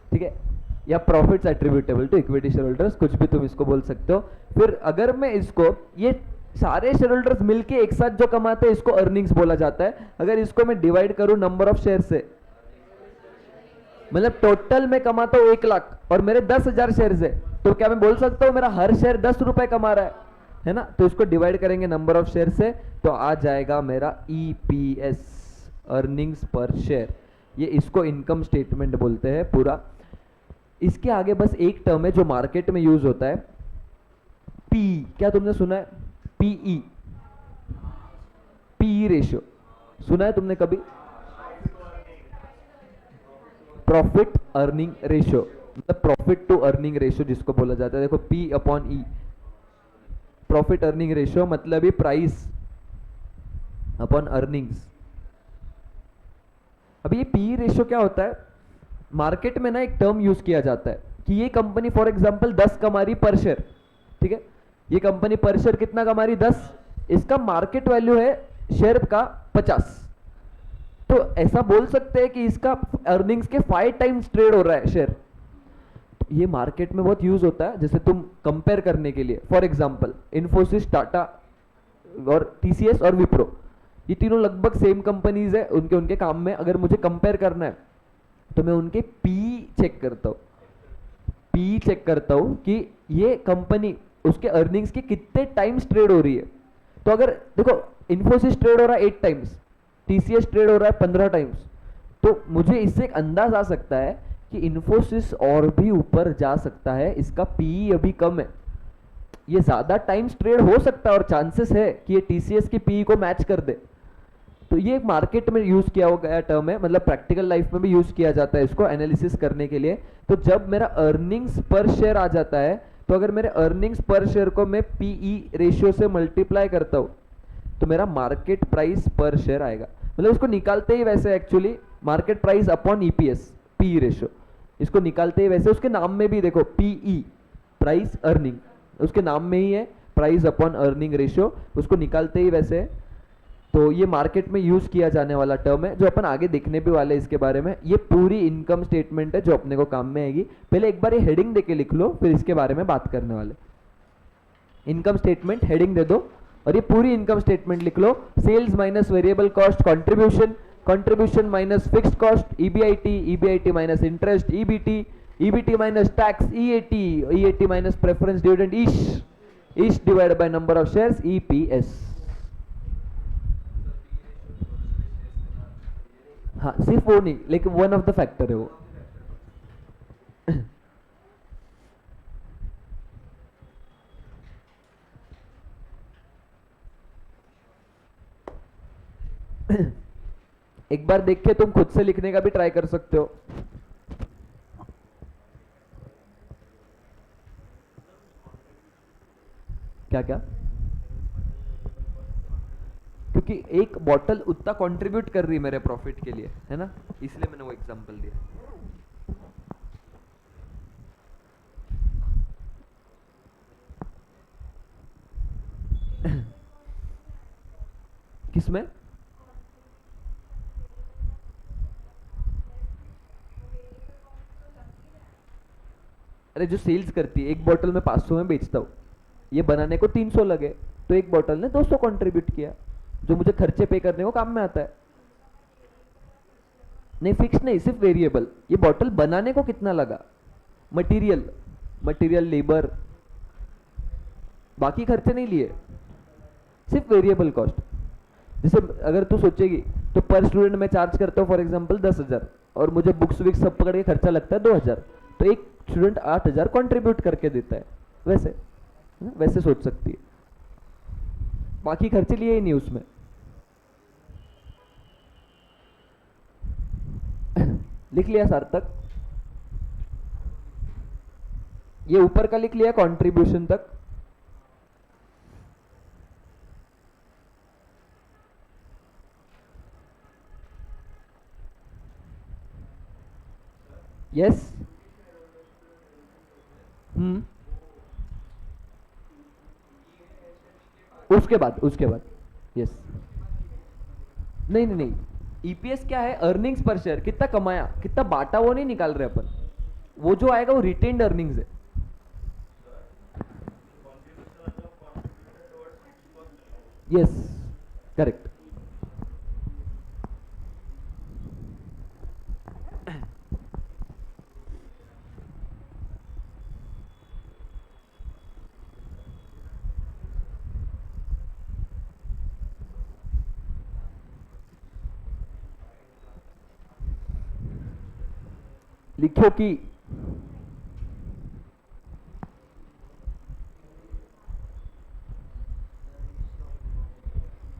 ठीक है, या profits attributable to equity share holders, कुछ भी तुम इसको बोल सकते हो। फिर अगर मैं इसको, ये सारे शेयर होल्डर्स मिलके एक साथ जो कमाते हैं इसको अर्निंग्स बोला जाता है। अगर इसको मैं डिवाइड करूं नंबर ऑफ शेयर से, मतलब टोटल मैं कमाता हूं 1 लाख और मेरे 10,000 शेयर्स है, तो क्या मैं बोल सकता हूं मेरा हर शेयर 10 रुपए कमा रहा है ना? तो इसको डिवाइड करेंगे नंबर ऑफ शेयर से, तो आ जाएगा मेरा ईपीएस, अर्निंग्स पर शेयर। ये इसको इनकम स्टेटमेंट बोलते हैं पूरा। इसके आगे बस एक टर्म है जो मार्केट में यूज होता है, पी, क्या तुमने सुना है? पीई, पीई रेशियो सुना है तुमने कभी? प्रॉफिट अर्निंग रेशियो, मतलब प्रॉफिट टू अर्निंग रेशियो जिसको बोला जाता है। देखो पी अपॉन ई, प्रॉफिट अर्निंग रेशियो मतलब ही प्राइस अपॉन अर्निंग्स। अभी ये पी रेशियो क्या होता है? मार्केट में ना एक टर्म यूज किया जाता है कि ये कंपनी फॉर एग्जांपल 10 कमा रही पर शेयर, ठीक है, ये कंपनी पर शेयर कितना कमा रही? 10, इसका मार्केट वैल्यू है शेयर का 50, तो ऐसा बोल सकते हैं कि इसका अर्निंग्स के 5 टाइम्स ट्रेड हो रहा है शेयर। ये मार्केट में बहुत यूज होता है, जैसे तुम कंपेयर करने के लिए, फॉर एग्जांपल इन्फोसिस, टाटा और टीसीएस और विप्रो, ये तीनों लगभग सेम कंपनीज है, उनके काम में अगर मुझे कंपेयर करना है तो मैं उनके पी चेक करता हूँ, पी चेक करता हूँ कि ये कंपनी उसके अर्निंग्स के कितने टाइम्स ट्रेड हो रही है। तो अगर देखो इन्फोसिस ट्रेड हो रहा है 8 टाइम्स, टीसीएस ट्रेड हो रहा है 15 टाइम्स, तो मुझे इससे एक अंदाज आ सकता है कि इन्फोसिस और भी ऊपर जा सकता है, इसका पी अभी कम है, ये ज्यादा टाइम्स ट्रेड हो सकता है और चांसेस है कि ये टीसीएस की पी को मैच कर दे। तो ये एक मार्केट में यूज किया गया टर्म है, मतलब प्रैक्टिकल लाइफ में भी यूज किया जाता है इसको एनालिसिस करने के लिए। तो जब मेरा अर्निंग्स पर शेयर आ जाता है, तो अगर मेरे अर्निंग्स पर शेयर को मैं पीई रेशियो से मल्टीप्लाई करता हूं तो मेरा मार्केट प्राइस पर शेयर आएगा। मतलब इसको निकालते ही वैसे actually market price upon EPS, P ratio, इसको निकालते ही वैसे, उसके नाम में भी देखो पीई, प्राइस अर्निंग, उसके नाम में ही है प्राइस अपॉन अर्निंग रेशियो, उसको निकालते ही वैसे है। तो ये मार्केट में यूज किया जाने वाला टर्म है जो अपन आगे देखने भी वाले इसके बारे में। ये पूरी इनकम स्टेटमेंट है जो अपने को काम में आएगी। पहले एक बार ये हेडिंग देके लिख लो, फिर इसके बारे में बात करने वाले। इनकम स्टेटमेंट हेडिंग दे दो और ये पूरी इनकम स्टेटमेंट लिख लो। Sales minus variable cost contribution, contribution minus fixed cost EBIT, EBIT minus interest EBT, EBT minus tax EAT, EAT minus preference dividend ईश, ईश divided by number of shares EPS. हाँ, सिर्फ वो नहीं, लेकिन वन ऑफ द फैक्टर है वो। एक बार देख के तुम खुद से लिखने का भी ट्राई कर सकते हो। क्या क्या? क्योंकि एक बॉटल उतना कंट्रीब्यूट कर रही है मेरे प्रॉफिट के लिए, है ना, इसलिए मैंने वो एग्जांपल दिया। किसमें? अरे जो सेल्स करती है, एक बॉटल में 500 में बेचता हूँ, ये बनाने को 300 लगे, तो एक बॉटल ने 200 कंट्रीब्यूट किया, जो मुझे खर्चे पे करने को काम में आता है। नहीं, फिक्स नहीं, सिर्फ वेरिएबल। ये बॉटल बनाने को कितना लगा, मटेरियल, मटेरियल, लेबर, बाकी खर्चे नहीं लिए, सिर्फ वेरिएबल कॉस्ट। जैसे अगर तू सोचेगी तो पर स्टूडेंट मैं चार्ज करता हूँ फॉर एग्जांपल 10,000, और मुझे बुक्स विक्स सब पकड़ के खर्चा लगता है 2,000, तो एक स्टूडेंट 8,000 कंट्रीब्यूट करके देता है, वैसे वैसे सोच सकती है, बाकी खर्चे लिए ही नहीं उसमें। लिख लिया सार्थक? ये ऊपर का लिख लिया कंट्रीब्यूशन तक? यस। उसके बाद यस। नहीं नहीं नहीं, ईपीएस क्या है? अर्निंग्स पर शेयर, कितना कमाया, कितना बांटा, वो नहीं निकाल रहे अपन, वो जो आएगा वो रिटेन्ड अर्निंग्स है। Yes, correct. लिखो कि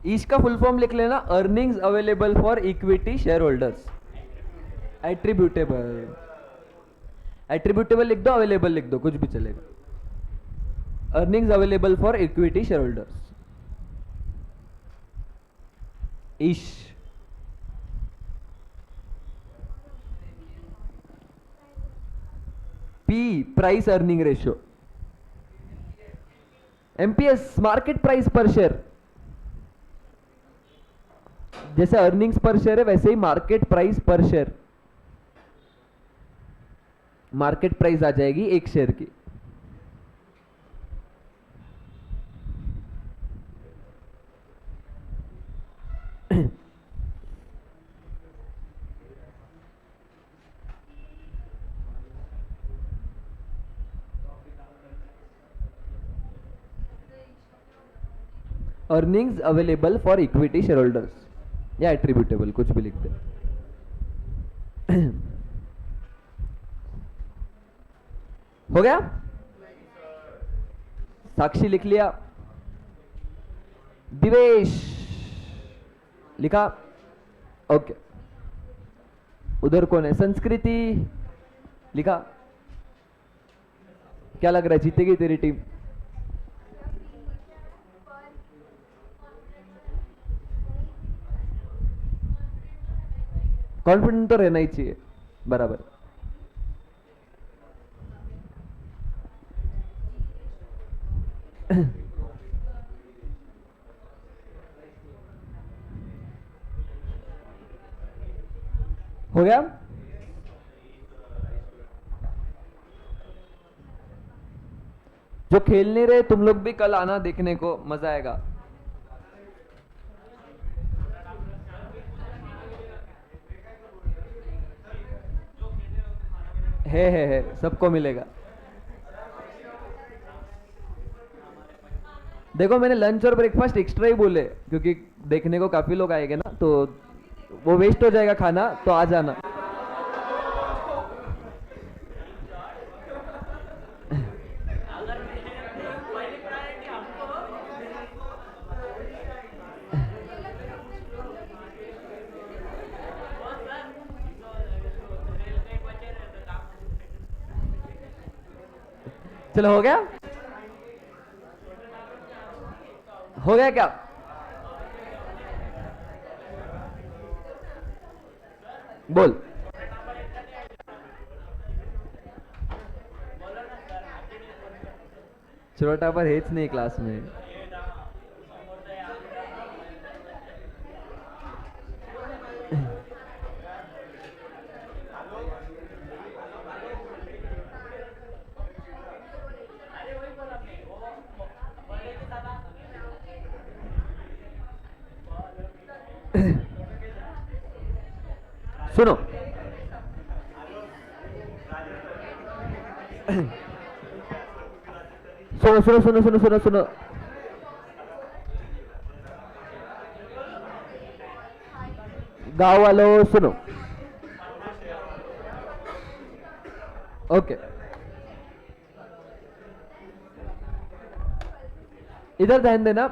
इसका फुल फॉर्म लिख लेना, earnings available for equity share holders. Attributable, attributable लिख दो, अवेलेबल लिख दो, कुछ भी चलेगा। Earnings available for equity share holders. ईश पी, price earning ratio. MPS, market price per share. जैसे अर्निंग्स पर शेयर है वैसे ही market price per share, market price आ जाएगी एक शेयर की। Earnings available for equity share holders या एट्रीब्यूटेबल, कुछ भी लिख दे। हो गया? साक्षी लिख लिया, दिवेश लिखा, ओके। उधर कौन है? संस्कृति लिखा। क्या लग रहा है, जीतेगी तेरी टीम? कॉन्फिडेंट तो रहना ही चाहिए, बराबर। हो गया? जो खेल नहीं रहे तुम लोग भी कल आना, देखने को मजा आएगा। है, सबको मिलेगा। देखो मैंने लंच और ब्रेकफास्ट एक्स्ट्रा ही बोले, क्योंकि देखने को काफी लोग आएंगे ना, तो वो वेस्ट हो जाएगा खाना, तो आ जाना। चलो, हो गया? हो गया क्या? बोल। छोटा पर हेच नहीं क्लास में। सुनो, सुनो सुनो सुनो सुनो सुनो सुनो, गांव वालों सुनो। ओके, इधर ध्यान देना,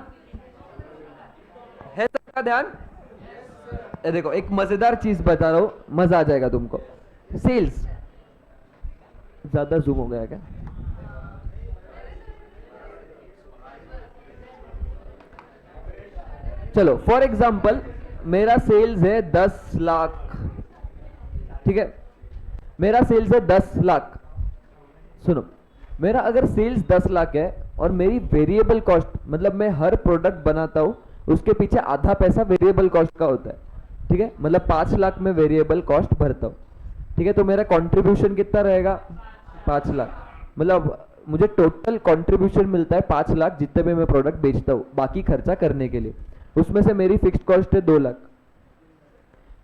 है सबका ध्यान? ये देखो एक मजेदार चीज बता रहा हूं, मजा आ जाएगा तुमको। सेल्स ज्यादा जूम हो गया क्या? चलो फॉर एग्जाम्पल मेरा सेल्स है 10 लाख, ठीक है, मेरा सेल्स है 10 लाख। सुनो, मेरा अगर सेल्स 10 लाख है और मेरी वेरिएबल कॉस्ट, मतलब मैं हर प्रोडक्ट बनाता हूं उसके पीछे आधा पैसा वेरिएबल कॉस्ट का होता है, ठीक है, मतलब 5 लाख में वेरिएबल कॉस्ट भरता हूं, ठीक है, तो मेरा कंट्रीब्यूशन कितना रहेगा? 5 लाख। मतलब मुझे टोटल कंट्रीब्यूशन मिलता है 5 लाख जितने में मैं प्रोडक्ट बेचता हूं बाकी खर्चा करने के लिए। उसमें से मेरी फिक्स्ड कॉस्ट है 2 लाख,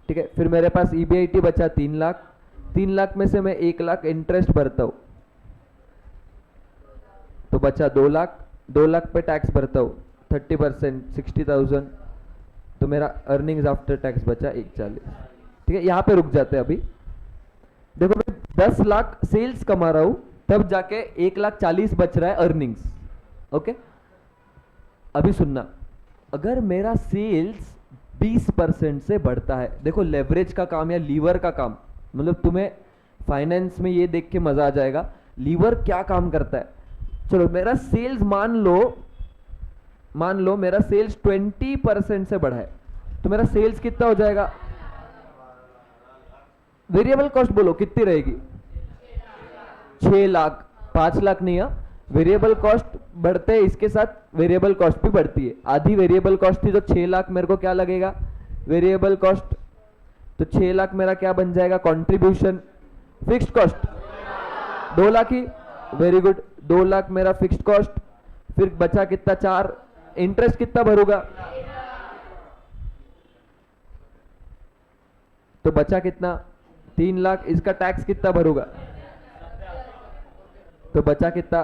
ठीक है, फिर मेरे पास ईबीआईटी बचा 3 लाख। 3 लाख में से मैं 1 लाख इंटरेस्ट भरता हूं तो बचा 2 लाख। 2 लाख पे टैक्स भरता हूं 30%, 60,000, तो मेरा अर्निंग्स आफ्टर टैक्स बचा 140। ठीक है, यहां पे रुक जाते हैं अभी। देखो मैं 10 लाख सेल्स कमा रहा हूं तब जाके 1,40,000 बच रहा है अर्निंग्स। ओके, अभी सुनना, अगर मेरा सेल्स 20% से बढ़ता है, देखो लेवरेज का काम या लीवर का काम, मतलब तुम्हें फाइनेंस में ये देख के मजा आ जाएगा लीवर क्या काम करता है। चलो मेरा सेल्स मान लो मेरा सेल्स 20% से बढ़ा है तो मेरा सेल्स कितना हो जाएगा? वेरिएबल कॉस्ट बोलो कितनी रहेगी? 6 लाख। 5 लाख नहीं है, वेरिएबल कॉस्ट बढ़ते हैं इसके साथ वेरिएबल कॉस्ट भी बढ़ती है। आधी वेरिएबल कॉस्ट थी तो 6 लाख मेरे को क्या लगेगा? Variable cost. तो 6 लाख मेरा क्या बन जाएगा? कंट्रीब्यूशन। फिक्स्ड कॉस्ट 2 लाख ही, वेरी गुड, 2 लाख मेरा फिक्स्ड कॉस्ट। फिर बचा कितना? 4। इंटरेस्ट कितना भरूंगा? तो बचा कितना? 3 लाख। इसका टैक्स कितना भरूंगा? तो बचा कितना?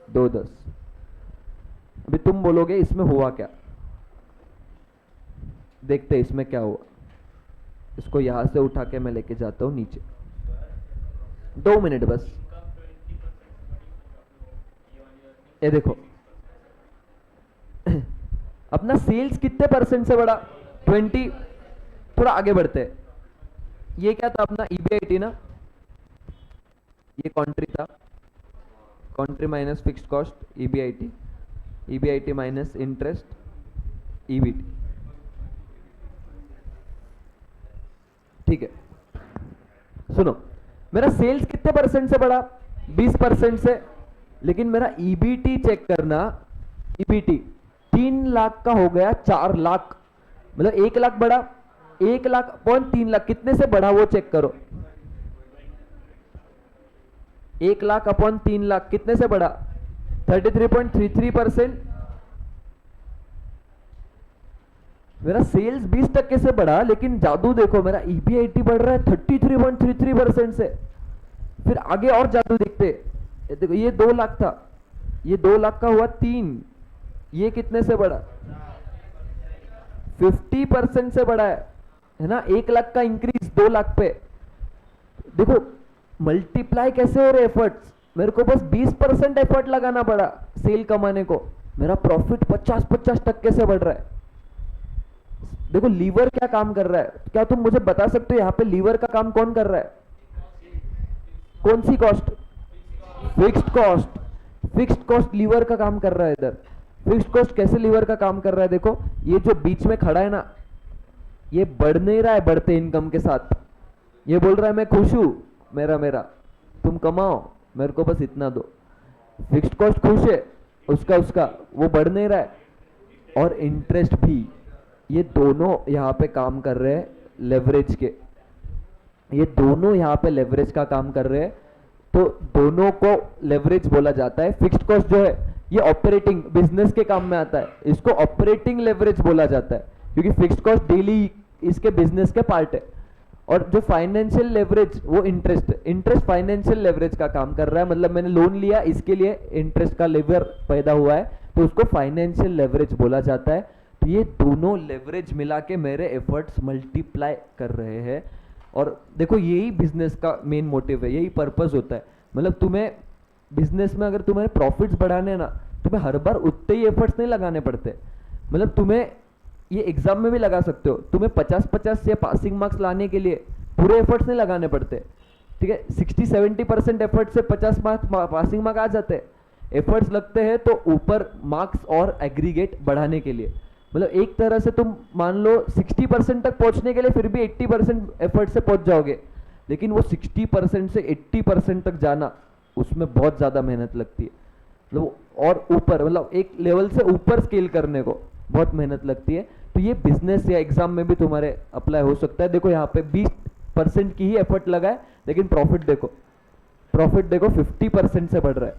210। अभी तुम बोलोगे इसमें हुआ क्या? देखते इसमें क्या हुआ। इसको यहां से उठा के मैं लेके जाता हूं नीचे, 2 मिनट बस। ये देखो अपना सेल्स कितने परसेंट से बढ़ा? 20। थोड़ा आगे बढ़ते हैं। ये क्या था अपना? ईबीआईटी ना, ये कॉन्ट्री था, contri minus fixed cost, EBIT, EBIT minus interest, EBT. ठीक है, सुनो, मेरा सेल्स कितने परसेंट से बढ़ा? 20% से। लेकिन मेरा ईबीटी चेक करना, ईबीटी 3 लाख का हो गया 4 लाख, मतलब 1 लाख बढ़ा। 1 लाख अपॉन 3 लाख कितने से बढ़ा वो चेक करो। 1 लाख अपॉन 3 लाख कितने से बढ़ा? 33.33%। मेरा सेल्स 20% से बढ़ा, लेकिन जादू देखो मेरा ईबीआईटी बढ़ रहा है 33.33% से। फिर आगे और जादू देखते, देखो ये 2 लाख था, ये 2 लाख का हुआ 3, ये कितने से बढ़ा? 50% से बढ़ा है ना। 1 लाख का इंक्रीज 2 लाख पे। देखो मल्टीप्लाई कैसे हो रहे एफर्ट्स। मेरे को बस 20% एफर्ट लगाना पड़ा सेल कमाने को, मेरा प्रॉफिट 50-50% से बढ़ रहा है। देखो लीवर क्या काम कर रहा है, क्या तुम मुझे बता सकते हो यहाँ पे लीवर का काम कौन कर रहा है? कौन सी cost? Fixed cost. Fixed cost lever का काम कर रहा है इधर। फिक्स्ड कॉस्ट कैसे लीवर का काम कर रहा है? देखो ये जो बीच में खड़ा है ना, ये बढ़ नहीं रहा है बढ़ते इनकम के साथ। ये बोल रहा है मैं खुश हूं, मेरा मेरा, तुम कमाओ, मेरे को बस इतना दो। फिक्स्ड कॉस्ट खुश है, उसका वो बढ़ नहीं रहा है। और इंटरेस्ट भी, ये दोनों यहाँ पे काम कर रहे हैं लेवरेज के। ये दोनों यहाँ पे लेवरेज का काम कर रहे हैं, तो दोनों को लेवरेज बोला जाता है। फिक्स्ड कॉस्ट जो है ये ऑपरेटिंग बिजनेस के काम में आता है, इसको ऑपरेटिंग लेवरेज बोला जाता है, क्योंकि फिक्स्ड कॉस्ट डेली इसके बिजनेस के पार्ट है। और जो फाइनेंशियल लेवरेज वो इंटरेस्ट है। इंटरेस्ट फाइनेंशियल लेवरेज का काम कर रहा है, मतलब मैंने लोन लिया इसके लिए इंटरेस्ट का लेवर पैदा हुआ है, तो उसको फाइनेंशियल लेवरेज बोला जाता है। तो ये दोनों लेवरेज मिला के मेरे एफर्ट्स मल्टीप्लाई कर रहे हैं। और देखो यही बिजनेस का मेन मोटिव है, यही पर्पस होता है। मतलब तुम्हें बिजनेस में अगर तुम्हें प्रॉफिट्स बढ़ाने हैं ना, तुम्हें हर बार उतने ही एफर्ट्स नहीं लगाने पड़ते। मतलब तुम्हें ये एग्जाम में भी लगा सकते हो, तुम्हें 50-50 या पासिंग मार्क्स लाने के लिए पूरे एफर्ट्स नहीं लगाने पड़ते, ठीक है। 60-70% एफर्ट से 50 मार्क्स पासिंग मार्क आ जाते हैं। एफर्ट्स लगते हैं तो ऊपर मार्क्स और एग्रीगेट बढ़ाने के लिए। मतलब एक तरह से तुम मान लो 60% तक पहुंचने के लिए फिर भी 80% एफर्ट से पहुंच जाओगे, लेकिन वो 60% से 80% तक जाना, उसमें बहुत ज़्यादा मेहनत लगती है। मतलब और ऊपर, मतलब एक लेवल से ऊपर स्केल करने को बहुत मेहनत लगती है। तो ये बिजनेस या एग्जाम में भी तुम्हारे अप्लाई हो सकता है। देखो यहाँ पे 20% की ही एफर्ट लगा है, लेकिन प्रॉफिट देखो 50% से बढ़ रहा है,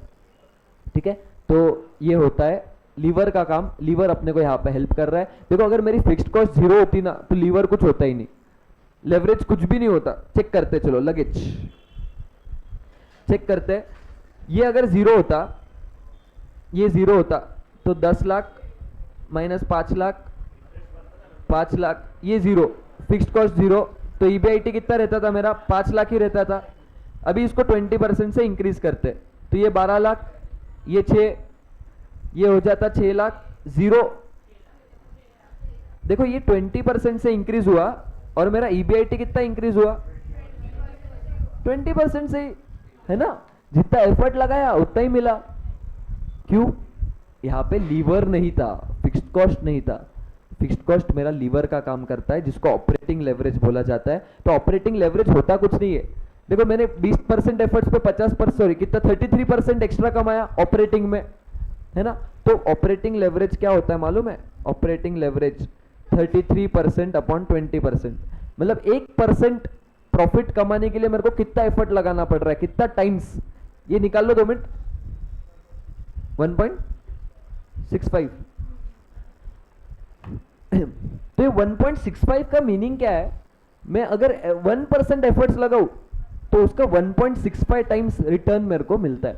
ठीक है। तो ये होता है लीवर का काम। लीवर अपने को यहाँ पे हेल्प कर रहा है। देखो अगर मेरी फिक्स्ड कॉस्ट 0 होती ना, तो लीवर कुछ होता ही नहीं, लेवरेज कुछ भी नहीं होता। चेक करते चलो, लगेज चेक करते हैं। ये अगर 0 होता, ये 0 होता, तो 10 लाख माइनस 5 लाख, 5 लाख, ये 0, फिक्स्ड कॉस्ट 0, तो ईबीआईटी कितना रहता था मेरा? 5 लाख ही रहता था। अभी इसको 20% से इंक्रीज करते, तो ये 12 लाख, ये 6, ये हो जाता 6 लाख, 0। देखो ये 20% से इंक्रीज हुआ, और मेरा ईबीआईटी कितना इंक्रीज हुआ? 20% से ही, है ना। जितना एफर्ट लगाया उतना ही मिला। क्यों? यहाँ पे लीवर नहीं था, फिक्स्ड कॉस्ट नहीं था। फिक्स्ड कॉस्ट मेरा लीवर का काम करता है, जिसको ऑपरेटिंग लेवरेज बोला जाता है। तो ऑपरेटिंग लेवरेज होता कुछ नहीं है। देखो मैंने 20% एफर्ट्स पे 50%, सॉरी कितना, 33% एक्स्ट्रा कमाया ऑपरेटिंग में, है ना। तो ऑपरेटिंग लेवरेज क्या होता है मालूम है? Operating leverage 33% upon 20%। मतलब 1% प्रॉफिट कमाने के लिए मेरे को कितना एफर्ट लगाना पड़ रहा है, कितना टाइम्स, ये निकाल लो 2 मिनट। 1.65। तो ये 1.65 का मीनिंग क्या है? मैं अगर 1% एफर्ट्स लगाऊं तो उसका 1.65 टाइम्स रिटर्न मेरे को मिलता है।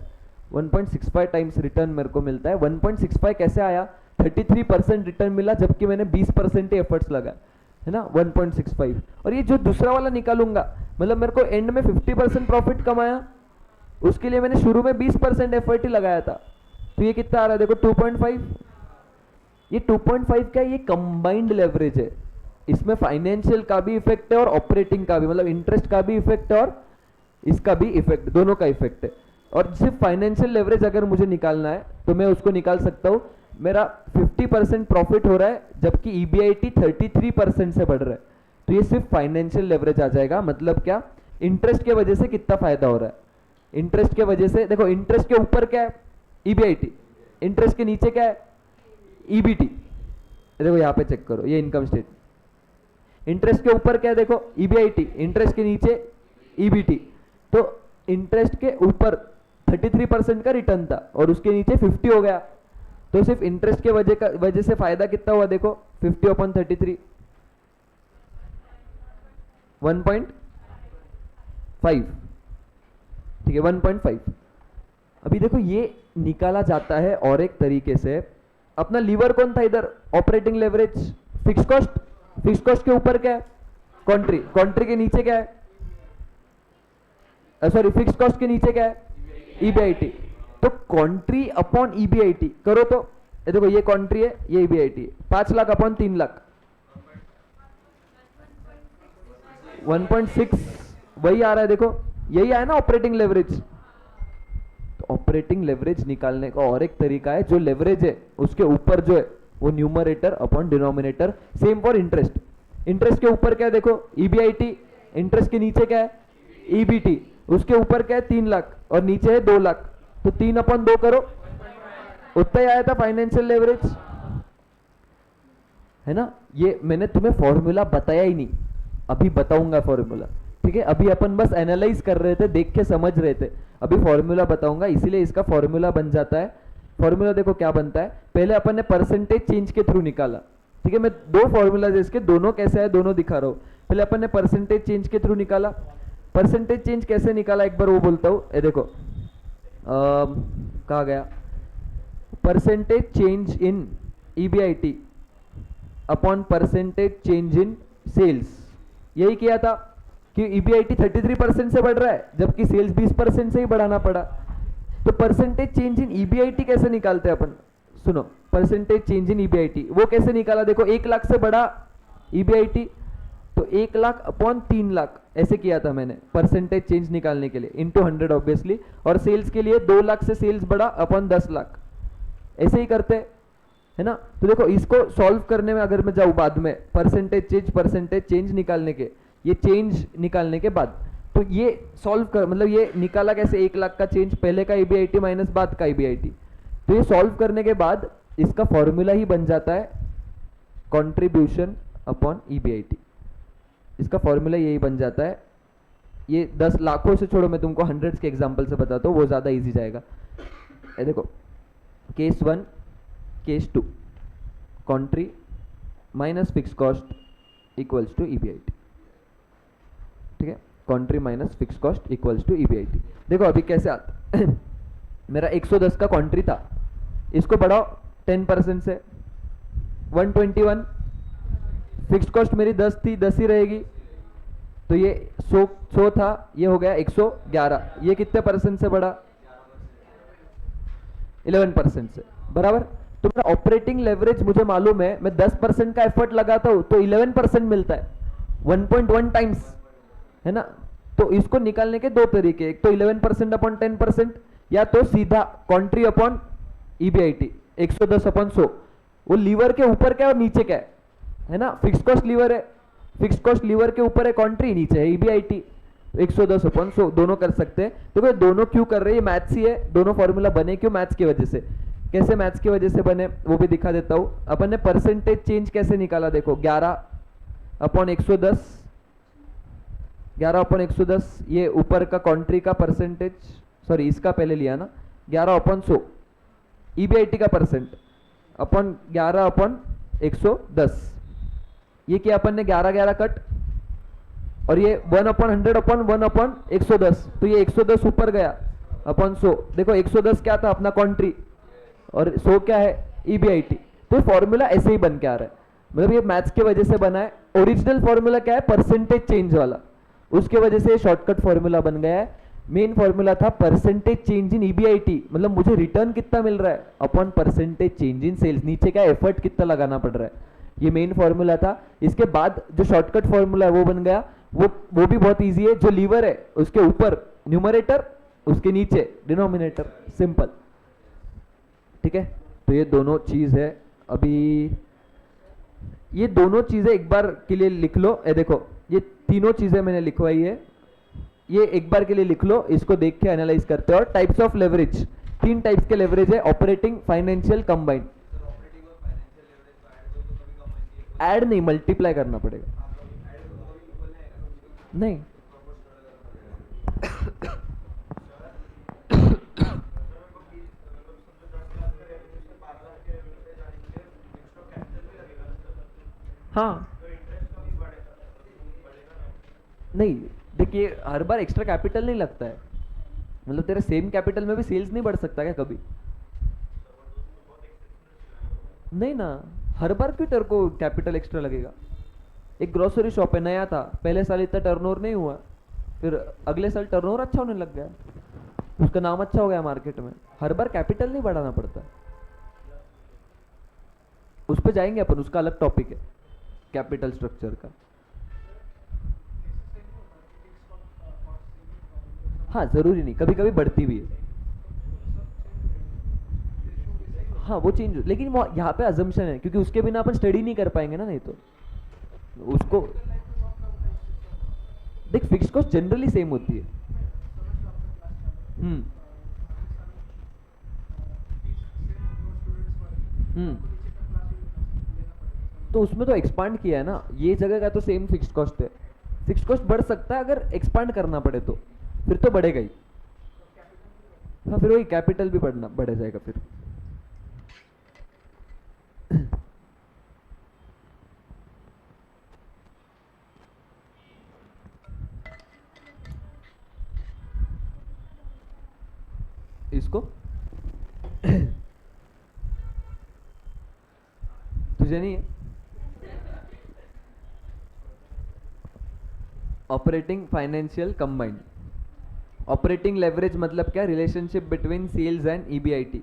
1.65 टाइम्स रिटर्न मेरे को मिलता है। 1.65 कैसे आया? 33% रिटर्न मिला, जबकि मैंने 20% ही एफर्ट्स लगा, है ना। 1.65। और ये जो दूसरा वाला निकालूंगा, मतलब मेरे को एंड में 50% प्रॉफिट कमाया, उसके लिए मैंने शुरू में 20% एफर्ट ही लगाया था। तो ये कितना आ रहा है देखो, 2.5। ये 2.5 का ये कंबाइंड लेवरेज है। इसमें फाइनेंशियल का भी इफेक्ट है और ऑपरेटिंग का भी, मतलब इंटरेस्ट का भी इफेक्ट है और इसका भी इफेक्ट, दोनों का इफेक्ट है। और सिर्फ फाइनेंशियल लेवरेज अगर मुझे निकालना है तो मैं उसको निकाल सकता हूं। मेरा 50% प्रॉफिट हो रहा है, जबकि ईबीआईटी 33% से बढ़ रहा है, तो ये सिर्फ फाइनेंशियल लेवरेज आ जाएगा। मतलब क्या? इंटरेस्ट के वजह से कितना फायदा हो रहा है। इंटरेस्ट के वजह से, देखो इंटरेस्ट के ऊपर क्या है? ईबीआईटी। इंटरेस्ट के नीचे क्या है? ईबीटी। देखो यहाँ पे चेक करो, ये इनकम स्टेटमेंट। इंटरेस्ट के ऊपर क्या है? देखो ईबीआईटी। इंटरेस्ट के नीचे ईबीटी। तो इंटरेस्ट के ऊपर 33% का रिटर्न था और उसके नीचे 50 हो गया, तो सिर्फ इंटरेस्ट के वजह से फायदा कितना हुआ? देखो 50/33, 1.5, ठीक है, 1.5। अभी देखो ये निकाला जाता है और एक तरीके से। अपना लीवर कौन था इधर? Operating leverage. Fix cost, fix cost के ऊपर क्या है? कॉन्ट्री। कॉन्ट्री के नीचे क्या है? सॉरी, फिक्स कॉस्ट के नीचे क्या है? ईबीआईटी। तो कॉन्ट्री अपॉन ईबीआईटी करो तो ये देखो, ये कॉन्ट्री है, ये ईबीआईटी है। 5 लाख अपॉन 3 लाख, 1.6 वही आ रहा है। देखो यही आया ना ऑपरेटिंग लेवरेज। ऑपरेटिंग लेवरेज निकालने का और एक तरीका है, जो लेवरेज है उसके ऊपर जो है वो numerator upon denominator. Same for interest. Interest के ऊपर क्या है? देखो ईबीआईटी। इंटरेस्ट के नीचे क्या है? ईबीटी। उसके ऊपर क्या है? 3 लाख और नीचे है 2 लाख, तो 3/2 करो, उतना ही आया था फाइनेंशियल लेवरेज, है ना। ये मैंने तुम्हें फॉर्मूला बताया ही नहीं, अभी बताऊंगा फॉर्मूला, ठीक है। अभी अपन बस एनालाइज कर रहे थे, देख के समझ रहे थे। अभी फॉर्मूला बताऊंगा, इसीलिए इसका फॉर्मूला बन जाता है। फॉर्मूला देखो क्या बनता है। पहले अपन ने परसेंटेज चेंज के थ्रू निकाला, ठीक है। मैं 2 फॉर्मूला इसके, दोनों कैसे है दोनों दिखा रहा हूं। पहले अपन ने परसेंटेज चेंज के थ्रू निकाला। परसेंटेज चेंज कैसे निकाला एक बार वो बोलता हूं। ये देखो कहा गया, percentage change in EBIT upon percentage change in sales, यही किया था। कि ईबीआईटी 33% से बढ़ रहा है जबकि सेल्स 20% से ही बढ़ाना पड़ा। तो परसेंटेज चेंज इन ईबीआईटी कैसे निकालते हैं अपन? सुनो, परसेंटेज चेंज इन ईबीआईटी वो कैसे निकाला? देखो 1 लाख से बढ़ा ईबीआईटी तो 1 लाख अपॉन 3 लाख ऐसे किया था मैंने परसेंटेज चेंज निकालने के लिए, इंटू 100 ऑब्वियसली। और सेल्स के लिए 2 लाख से सेल्स बढ़ा अपॉन 10 लाख, ऐसे ही करते है ना। तो देखो इसको सॉल्व करने में अगर मैं जाऊँ बाद में परसेंटेज चेंज निकालने के, ये चेंज निकालने के बाद, तो ये सॉल्व कर मतलब ये निकाला कैसे 1 लाख का चेंज, पहले का ईबीआईटी माइनस बाद का ईबीआईटी। तो ये सॉल्व करने के बाद इसका फॉर्मूला ही बन जाता है कंट्रीब्यूशन अपॉन ईबीआईटी। इसका फॉर्मूला यही बन जाता है। ये 10 लाखों से छोड़ो, मैं तुमको हंड्रेड्स के एग्जांपल से बताता हूँ, वो ज़्यादा इजी जाएगा। ये देखो case 1 case 2 contri minus fix cost equals to EBIT, ठीक है। Contri minus fix cost equals to EBIT. देखो अभी कैसे आता मेरा 110 का कंट्री था, इसको बढ़ाओ 10% से 121, फिक्स कॉस्ट मेरी 10 थी, 10 ही रहेगी, तो ये 100 था, ये हो गया 111। ये कितने परसेंट से बढ़ा? 11% से, बराबर। तो मेरा ऑपरेटिंग लेवरेज मुझे मालूम है, मैं 10% का एफर्ट लगाता हूं तो 11% मिलता है, 1.1 टाइम्स, है ना। तो इसको निकालने के दो तरीके, एक तो 11% अपॉन 10%, या तो सीधा कंट्री अपॉन ईबीआईटी 110 अपॉन 100। वो लीवर के ऊपर क्या है और नीचे क्या है ना। फिक्स कॉस्ट लीवर है, फिक्स कॉस्ट लीवर के ऊपर है कंट्री, नीचे है ईबीआईटी। 110 अपॉन 100 दोनों कर सकते हैं। देखो ये दोनों क्यों कर रहे हैं, मैथ्स ही है। दोनों फॉर्मूला बने क्यों? मैथ्स की वजह से। कैसे मैथ्स की वजह से बने वो भी दिखा देता हूं। अपन ने परसेंटेज चेंज कैसे निकाला, देखो 11 अपॉन 110, 11 अपॉन 110, ये ऊपर का कंट्री का परसेंटेज, सॉरी इसका पहले लिया ना, 11 अपॉन 100 ईबीआईटी का परसेंट अपॉन 11 अपॉन 110। ये किया अपन ने 11 कट, और ये 1 अपॉन 100 अपॉन 1 अपॉन 110, तो ये 110 ऊपर गया अपॉन 100। देखो 110 क्या था अपना कंट्री, और 100 क्या है ईबीआईटी। तो फॉर्मूला ऐसे ही बन के आ रहा है, मतलब ये मैथ्स की वजह से बना है। ओरिजिनल फॉर्मूला क्या है? परसेंटेज चेंज वाला, उसके वजह से शॉर्टकट फॉर्मूला बन गया है। मेन फॉर्मूला था परसेंटेज चेंज इन ईबीआईटी, मतलब मुझे रिटर्न कितना मिल रहा है upon percentage change in sales, नीचे क्या एफर्ट कितना लगाना पड़ रहा है, ये मेन फॉर्मूला था। इसके बाद जो शॉर्टकट फॉर्मूला है वो बन गया, वो भी बहुत इजी है। जो लीवर है उसके ऊपर न्यूमरेटर, उसके नीचे डिनोमिनेटर, सिंपल, ठीक है। तो ये दोनों चीज है। अभी ये दोनों चीजें एक बार के लिए लिख लो। देखो ये तीनों चीजें मैंने लिखवाई है, ये एक बार के लिए लिख लो, इसको देख के एनालाइज करते हो। और टाइप्स ऑफ लेवरेज, 3 टाइप्स के लेवरेज है, ऑपरेटिंग, फाइनेंशियल, कंबाइंड। ऐड नहीं, मल्टीप्लाई करना पड़ेगा। नहीं हाँ नहीं, देखिए हर बार एक्स्ट्रा कैपिटल नहीं लगता है, मतलब तेरे सेम कैपिटल में भी सेल्स नहीं बढ़ सकता क्या कभी? नहीं ना, हर बार क्यों तेरे को कैपिटल एक्स्ट्रा लगेगा? एक ग्रोसरी शॉप है, नया था, पहले साल इतना टर्नओवर नहीं हुआ, फिर अगले साल टर्नओवर अच्छा होने लग गया, उसका नाम अच्छा हो गया मार्केट में। हर बार कैपिटल नहीं बढ़ाना पड़ता। उस पर जाएंगे अपन, उसका अलग टॉपिक है कैपिटल स्ट्रक्चर का। हाँ जरूरी नहीं, कभी कभी बढ़ती भी है। हाँ वो चेंज, लेकिन वो यहाँ पे अजम्पशन है, क्योंकि उसके बिना अपन स्टडी नहीं कर पाएंगे ना, नहीं तो उसको देख, फिक्स कॉस्ट जनरली सेम होती है। हम्म हम्म तो उसमें तो एक्सपांड किया है ना, ये जगह का तो सेम फिक्स कॉस्ट है। फिक्स कॉस्ट बढ़ सकता है अगर एक्सपांड करना पड़े, तो फिर तो बढ़ेगा ही। हाँ फिर वही कैपिटल भी बढ़ जाएगा फिर। इसको तुझे नहीं है? Operating financial combined. Operating leverage मतलब क्या? Relationship between sales and EBIT.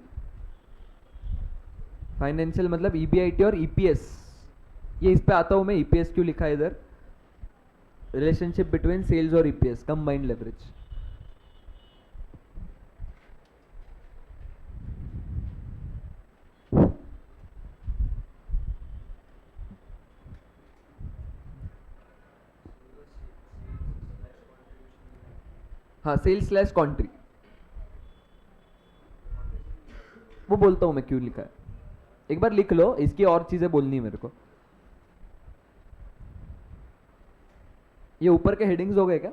Financial मतलब ईबीआईटी और ईपीएस. ये इस पे आता हूं मैं, ईपीएस क्यों लिखा है इधर? रिलेशनशिप बिटवीन सेल्स और ईपीएस, कंबाइंड लेवरेज. हाँ, सेल्स स्लैश कॉन्ट्री. वो बोलता हूं मैं क्यों लिखा है, एक बार लिख लो, इसकी और चीजें बोलनी है मेरे को. ये ऊपर के हेडिंग्स हो गए क्या?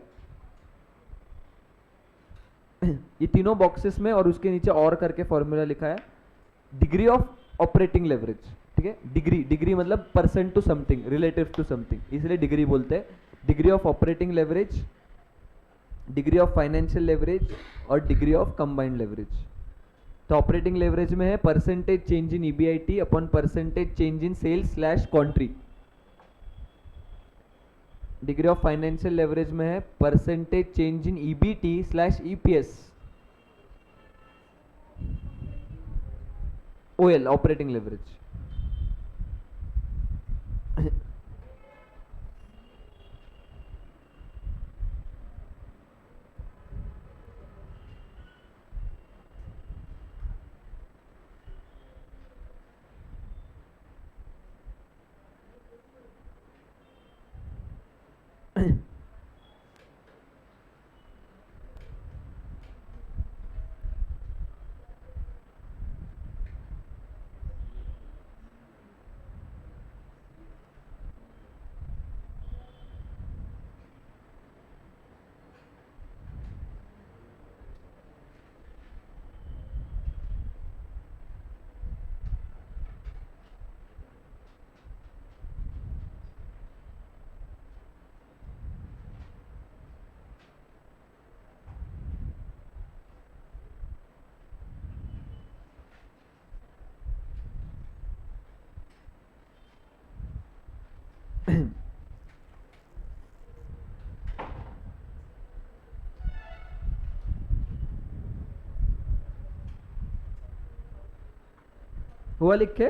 ये तीनों बॉक्सेस में और उसके नीचे और करके फॉर्मूला लिखा है. Degree of operating leverage. ठीक है, डिग्री, डिग्री मतलब percent to something, relative to something, इसलिए डिग्री बोलते हैं. Degree of operating leverage, degree of financial leverage और डिग्री ऑफ कंबाइंड लेवरेज. तो ऑपरेटिंग लेवरेज में है percentage change in EBIT upon percentage change in sales slash contri. Degree of financial leverage में है percentage change in EBT slash EPS. OL, operating leverage. हुआ लिख के?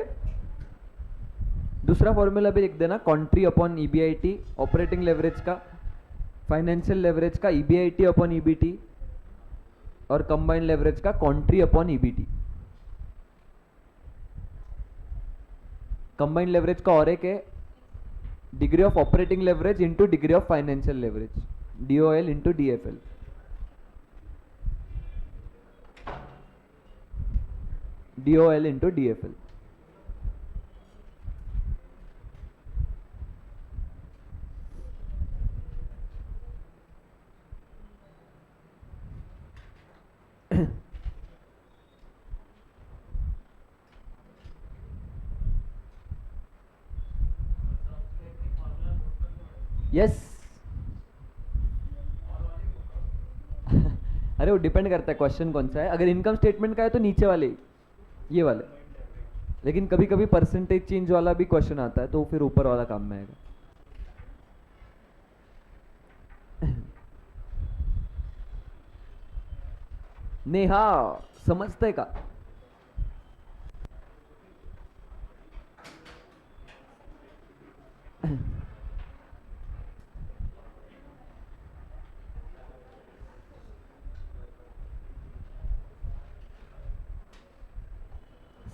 दूसरा फॉर्मूला भी लिख देना, कॉन्ट्री अपॉन ईबीआईटी ऑपरेटिंग लेवरेज का, फाइनेंशियल लेवरेज का ईबीआईटी अपॉन ईबीटी और कंबाइंड लेवरेज का कॉन्ट्री अपॉन ईबीटी. कंबाइंड लेवरेज का और एक है degree of operating leverage into degree of financial leverage, DOL into DFL. DOL into DFL. Yes. अरे वो डिपेंड करता है क्वेश्चन कौन सा है. अगर इनकम स्टेटमेंट का है तो नीचे वाले, ये वाले. लेकिन कभी कभी परसेंटेज चेंज वाला भी क्वेश्चन आता है तो फिर ऊपर वाला काम में आएगा. नेहा समझते का?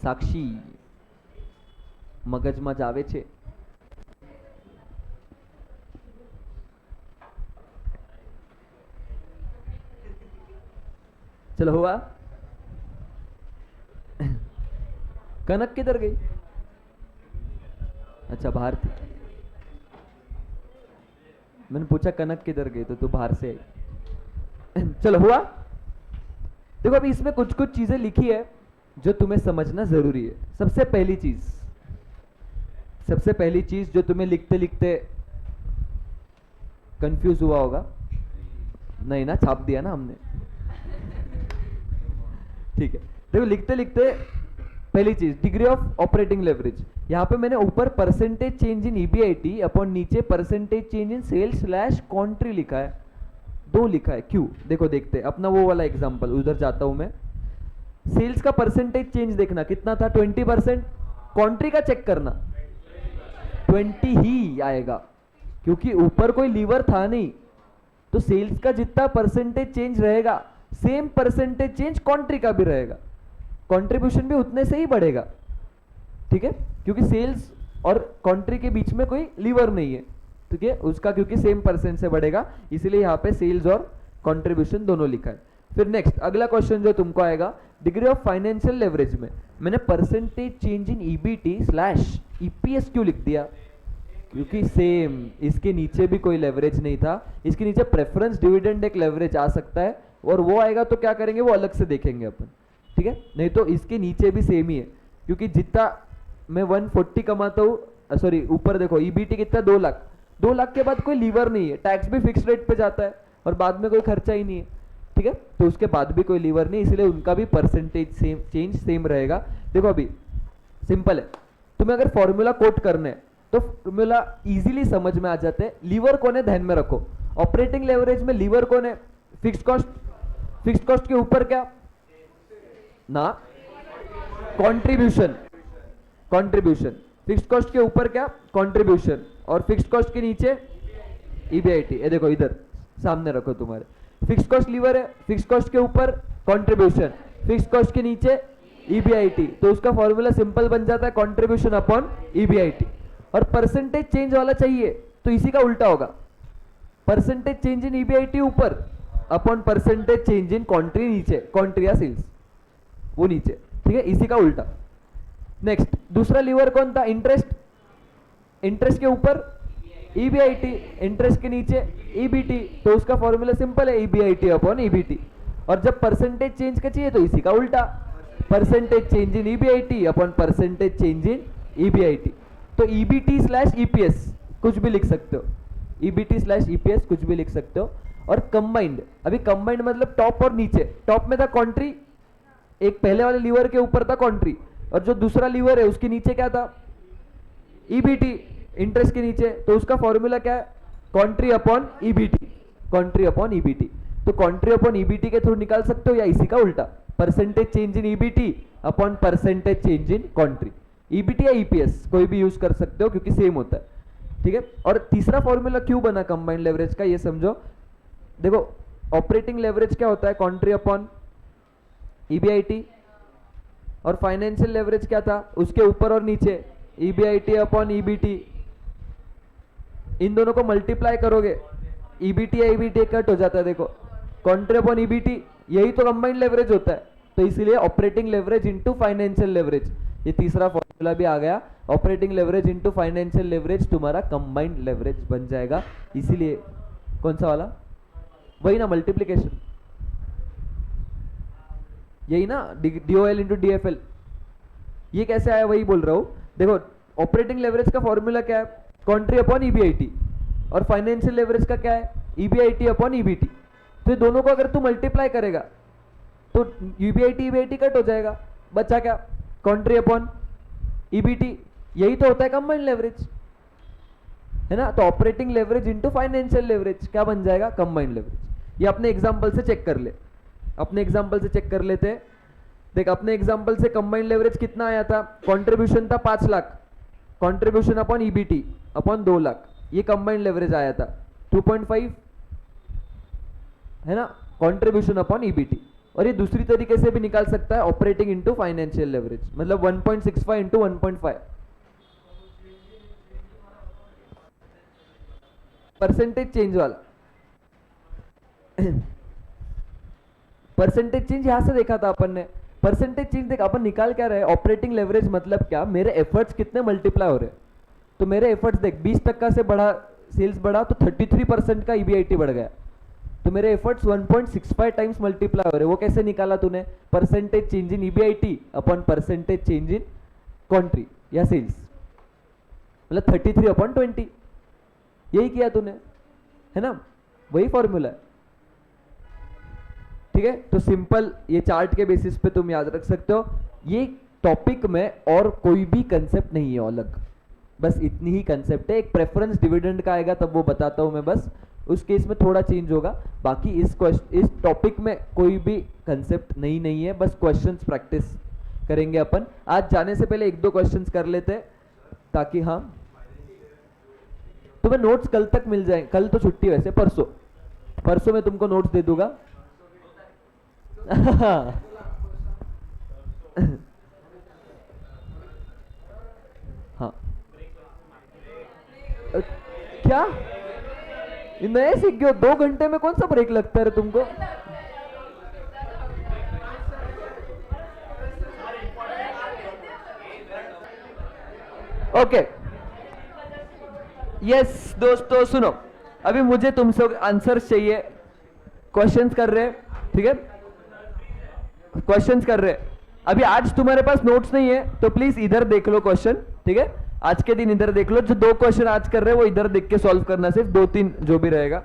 साक्षी મગજમાં જ આવે છે. चलो हुआ. कनक किधर गई? अच्छा बाहर थी. मैंने पूछा कनक किधर गई तो तू बाहर से आई. चलो हुआ. देखो अभी इसमें कुछ कुछ चीजें लिखी है जो तुम्हें समझना जरूरी है. सबसे पहली चीज जो तुम्हें लिखते लिखते कंफ्यूज हुआ होगा, नहीं ना, छाप दिया ना हमने. ठीक है, देखो लिखते लिखते पहली चीज डिग्री ऑफ ऑपरेटिंग लेवरेज. यहाँ पे मैंने ऊपर percentage change in EBIT upon नीचे percentage change in sales slash contri लिखा है, दो लिखा है, क्यों? देखो देखते हैं अपना वो वाला एग्जांपल, उधर जाता हूं मैं। सेल्स का परसेंटेज चेंज देखना कितना था, 20%। कॉन्ट्री का चेक करना 20 ही आएगा, क्योंकि ऊपर कोई लीवर था नहीं, तो सेल्स का जितना परसेंटेज चेंज रहेगा सेम परसेंटेज चेंज कॉन्ट्री का भी रहेगा, कंट्रीब्यूशन भी उतने से ही बढ़ेगा, ठीक है, क्योंकि सेल्स और कॉन्ट्री के बीच में कोई लीवर नहीं है, ठीक है, उसका क्योंकि सेम परसेंट से बढ़ेगा, इसीलिए यहाँ पे सेल्स और कंट्रीब्यूशन दोनों लिखा है। फिर नेक्स्ट अगला क्वेश्चन जो तुमको आएगा, डिग्री ऑफ फाइनेंशियल लेवरेज में मैंने percentage change in EBT slash EPS क्यों लिख दिया, क्योंकि सेम इसके नीचे भी कोई लेवरेज नहीं था, इसके नीचे प्रेफरेंस डिविडेंड एक लेवरेज आ सकता है, और वो आएगा तो क्या करेंगे वो अलग से देखेंगे अपन, ठीक है, नहीं तो इसके नीचे भी सेम ही है, क्योंकि जितना मैं 140 कमाता हूँ, सॉरी ऊपर देखो ईबीटी कितना 2 लाख, 2 लाख के बाद कोई लीवर नहीं है, टैक्स भी फिक्स रेट पे जाता है और बाद में कोई खर्चा ही नहीं है, ठीक है, तो उसके बाद भी कोई लीवर नहीं, इसलिए उनका भी परसेंटेज सेम चेंज सेम रहेगा। देखो अभी सिंपल है, तुम्हें अगर फॉर्मूला कोट करना है तो फॉर्मूला इजीली समझ में आ जाते हैं। लीवर कौन है ध्यान में रखो, ऑपरेटिंग लेवरेज में लीवर कौन है, फिक्स्ड कॉस्ट, फिक्स्ड कॉस्ट के ऊपर क्या ना, कंट्रीब्यूशन, कंट्रीब्यूशन, फिक्स्ड कॉस्ट के ऊपर क्या कंट्रीब्यूशन, और फिक्स्ड कॉस्ट के नीचे ईबीआईटी। ये देखो इधर सामने रखो तुम्हारे, फिक्स्ड कॉस्ट लीवर है, फिक्स्ड कॉस्ट के ऊपर कंट्रीब्यूशन, फिक्स्ड कॉस्ट के नीचे ईबीआईटी, तो उसका फॉर्मूला सिंपल बन जाता है कंट्रीब्यूशन अपॉन ईबीआईटी। और परसेंटेज चेंज वाला चाहिए तो इसी का उल्टा होगा, परसेंटेज चेंज इन ईबीआईटी ऊपर अपॉन परसेंटेज चेंज इन कॉन्ट्री नीचे, कॉन्ट्री या सेल्स वो नीचे, ठीक है, इसी का उल्टा। नेक्स्ट दूसरा लीवर कौन था, इंटरेस्ट, इंटरेस्ट के ऊपर ईबीआईटी, इंटरेस्ट के नीचे ईबीटी, तो उसका फॉर्मूला सिंपल है ईबीआईटी अपॉन ईबीटी। और जब परसेंटेज चेंज का चाहिए तो इसी का उल्टा, percentage change in EBIT upon percentage change in EBIT. तो ईबीटी स्लैश ईपीएस कुछ भी लिख सकते हो, ईबीटी स्लैश ईपीएस कुछ भी लिख सकते हो। और कंबाइंड, अभी कंबाइंड मतलब टॉप और नीचे, टॉप में था कॉन्ट्री, एक पहले वाले लीवर के ऊपर था कॉन्ट्री, और जो दूसरा लीवर है उसके नीचे क्या था ईबीटी, इंटरेस्ट के नीचे, तो उसका फॉर्मूला क्या है contri upon EBT, contri upon EBT. तो कॉन्ट्री अपॉन ईबीटी के थ्रू निकाल सकते हो या इसी का उल्टा, percentage change in EBT upon percentage change in contri, EBT या ईपीएस कोई भी यूज कर सकते हो क्योंकि सेम होता है, ठीक है। और तीसरा फॉर्मूला क्यों बना कंबाइंड लेवरेज का ये समझो, देखो ऑपरेटिंग लेवरेज क्या होता है कॉन्ट्री अपॉन ईबीआईटी, और फाइनेंशियल लेवरेज क्या था उसके ऊपर और नीचे ईबीआईटी अपॉन ईबीटी, इन दोनों को मल्टीप्लाई करोगे ईबीटी या ईबीटी कट हो जाता है, देखो कॉन्ट्री अपॉन ईबीटी, यही तो कंबाइंड लेवरेज होता है, तो इसलिए operating leverage into financial leverage, ये तीसरा फॉर्मूला भी आ गया, operating leverage into financial leverage तुम्हारा कंबाइंड लेवरेज बन जाएगा। इसीलिए कौन सा वाला, वही ना मल्टीप्लीकेशन, यही ना डीओएल इंटू डीएफएल, ये कैसे आया वही बोल रहा हूं। देखो ऑपरेटिंग लेवरेज का फॉर्मूला क्या है कॉन्ट्री अपॉन ईबीआईटी, और फाइनेंशियल लेवरेज का क्या है ईबीआईटी अपॉन ईबीटी, तो ये दोनों को अगर तू मल्टीप्लाई करेगा तो ईबीआईटी ईबीआईटी कट हो जाएगा, बचा क्या कॉन्ट्री अपॉन ईबीटी, यही तो होता है कंबाइंड लेवरेज, है ना। तो operating leverage into financial leverage क्या बन जाएगा कंबाइंड लेवरेज। ये अपने एग्जांपल से चेक कर ले, अपने एग्जांपल से चेक कर लेते हैं। देख अपने एग्जांपल से कंबाइंड लेवरेज कितना आया था, कंट्रीब्यूशन था 5 lakh, contribution upon EBT upon 2 lakh, ये कंबाइंड लेवरेज आया था 2.5, है ना, कंट्रीब्यूशन अपॉन ईबीटी। और ये दूसरी तरीके से भी निकाल सकता है ऑपरेटिंग इनटू फाइनेंशियल लेवरेज, मतलब 1.65 इंटू 1.5, परसेंटेज चेंज वाला। परसेंटेज चेंज यहां से देखा था अपन ने, परसेंटेज चेंज देख अपन निकाल क्या रहे, ऑपरेटिंग लेवरेज मतलब क्या, मेरे एफर्ट्स कितने मल्टीप्लाई हो रहे, तो मेरे एफर्ट्स देख 20% से बढ़ा, सेल्स बढ़ा तो 33% का ईबीआईटी बढ़ गया, तो मेरे एफर्ट्स 1.65 टाइम्स मल्टीप्लाई हो रहे, वो कैसे निकाला तूने, percentage change in EBIT upon percentage change in contri या सेल्स, मतलब 33 अपॉन 20, यही किया तूने, है ना, वही फॉर्मूला है, ठीक है। तो सिंपल ये चार्ट के बेसिस पे तुम याद रख सकते हो, ये टॉपिक में और कोई भी कंसेप्ट नहीं है अलग, बस इतनी ही कंसेप्ट है। एक प्रेफरेंस डिविडेंड का आएगा तब वो बताता हूँ मैं, बस उस केस में थोड़ा चेंज होगा। बाकी इस टॉपिक में कोई भी कंसेप्ट नहीं है, बस क्वेश्चंस प्रैक्टिस करेंगे अपन। आज जाने से पहले एक दो क्वेश्चंस कर लेते हैं ताकि हाँ तुम्हें नोट्स कल तक मिल जाए। कल तो छुट्टी, वैसे परसों मैं तुमको नोट्स दे दूंगा। हाँ क्या नए सीख गए हो? 2 घंटे में कौन सा ब्रेक लगता है तुमको? ओके यस दोस्तों सुनो, अभी मुझे तुमसे आंसर्स चाहिए। क्वेश्चंस कर रहे, ठीक है? क्वेश्चंस कर रहे। अभी आज तुम्हारे पास नोट्स नहीं है तो प्लीज इधर देख लो क्वेश्चन, ठीक है? आज के दिन इधर देख लो, जो 2 क्वेश्चन आज कर रहे हैं वो इधर देख के सॉल्व करना, सिर्फ 2-3 जो भी रहेगा।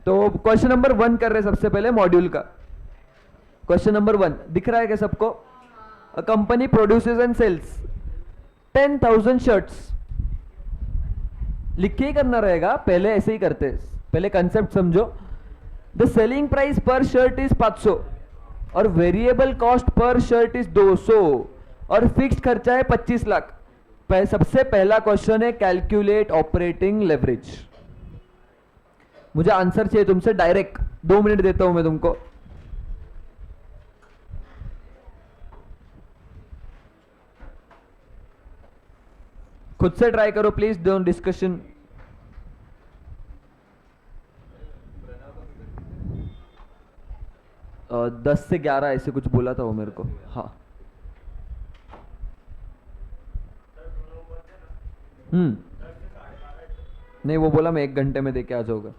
तो क्वेश्चन नंबर 1 कर रहे हैं सबसे पहले मॉड्यूल का। क्वेश्चन नंबर 1 दिख रहा है क्या सबको? A company produces and sales 10,000 shirts. लिख के ही करना रहेगा, पहले ऐसे ही करते हैं, पहले कंसेप्ट समझो। द सेलिंग प्राइस पर शर्ट इज 500 और variable cost per shirt is 200 और फिक्स्ड खर्चा है 25 लाख। सबसे पहला क्वेश्चन है कैलकुलेट ऑपरेटिंग लेवरेज। मुझे आंसर चाहिए तुमसे डायरेक्ट, 2 मिनट देता हूं मैं तुमको। खुद से ट्राई करो प्लीज, डोंट डिस्कशन। अ, 10 से 11 ऐसे कुछ बोला था वो मेरे को। हाँ नहीं, वो बोला मैं 1 घंटे में देके आ जाऊंगा।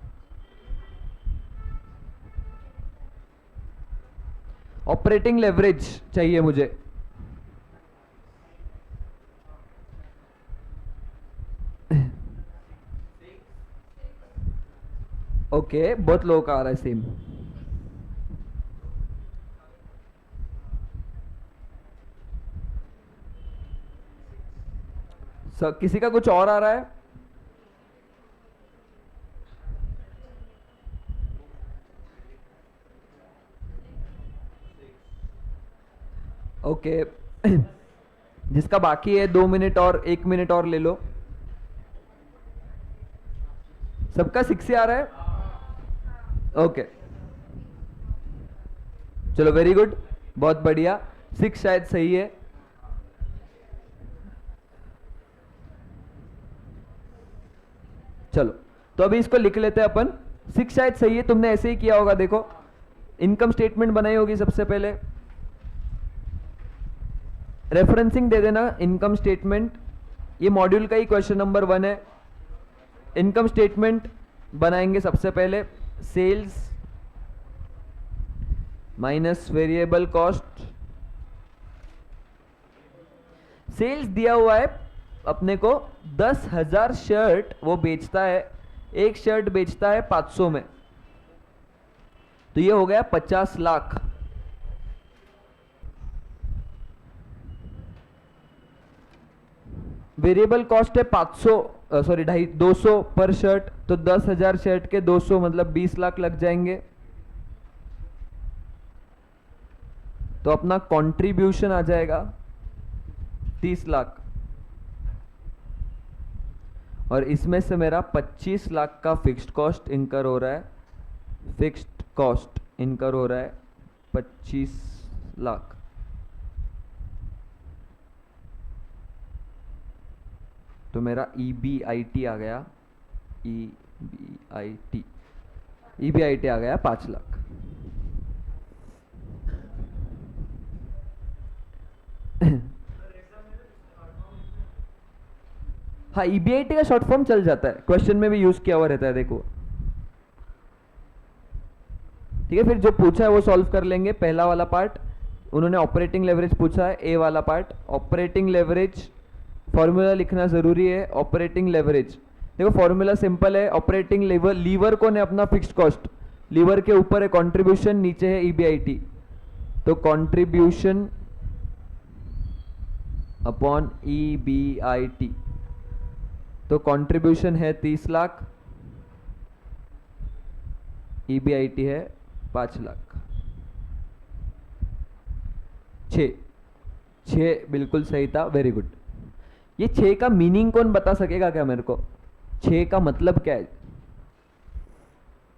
ऑपरेटिंग लेवरेज चाहिए मुझे। ओके बहुत लोगों का आ रहा है सेम। सर किसी का कुछ और आ रहा है? ओके जिसका बाकी है 2 मिनट और 1 मिनट और ले लो। सबका 6 से आ रहा है? ओके चलो वेरी गुड, बहुत बढ़िया। 6 शायद सही है। चलो तो अभी इसको लिख लेते हैं अपन। 6 शायद सही है, तुमने ऐसे ही किया होगा। देखो इनकम स्टेटमेंट बनाई होगी सबसे पहले, रेफरेंसिंग दे देना इनकम स्टेटमेंट। ये मॉड्यूल का ही क्वेश्चन नंबर 1 है। इनकम स्टेटमेंट बनाएंगे सबसे पहले, sales minus variable cost. Sales दिया हुआ है अपने को 10,000 शर्ट वो बेचता है, एक शर्ट बेचता है 500 में, तो ये हो गया 50 लाख। वेरिएबल कॉस्ट है 500 सॉरी 200 पर शर्ट, तो 10,000 शर्ट के 200 मतलब 20 लाख लग जाएंगे। तो अपना कंट्रीब्यूशन आ जाएगा 30 लाख और इसमें से मेरा 25 लाख का फिक्स्ड कॉस्ट इनकर हो रहा है। फिक्स्ड कॉस्ट इनकर हो रहा है 25 लाख। तो मेरा EBIT आ गया, EBIT आ गया 5 लाख। हाँ EBIT का शॉर्ट फॉर्म चल जाता है, क्वेश्चन में भी यूज किया हुआ रहता है, देखो ठीक है। फिर जो पूछा है वो सॉल्व कर लेंगे। पहला वाला पार्ट उन्होंने ऑपरेटिंग लेवरेज पूछा है, ए वाला पार्ट ऑपरेटिंग लेवरेज। फॉर्मूला लिखना जरूरी है। ऑपरेटिंग लेवरेज देखो फॉर्मूला सिंपल है। ऑपरेटिंग लीवर कौन है? अपना फिक्स्ड कॉस्ट। लीवर के ऊपर है कंट्रीब्यूशन, नीचे है EBIT। तो कंट्रीब्यूशन अपॉन EBIT, तो कंट्रीब्यूशन है 30 लाख, EBIT है 5 लाख। 6 बिल्कुल सही था, वेरी गुड। ये 6 का मीनिंग कौन बता सकेगा क्या मेरे को? 6 का मतलब क्या है,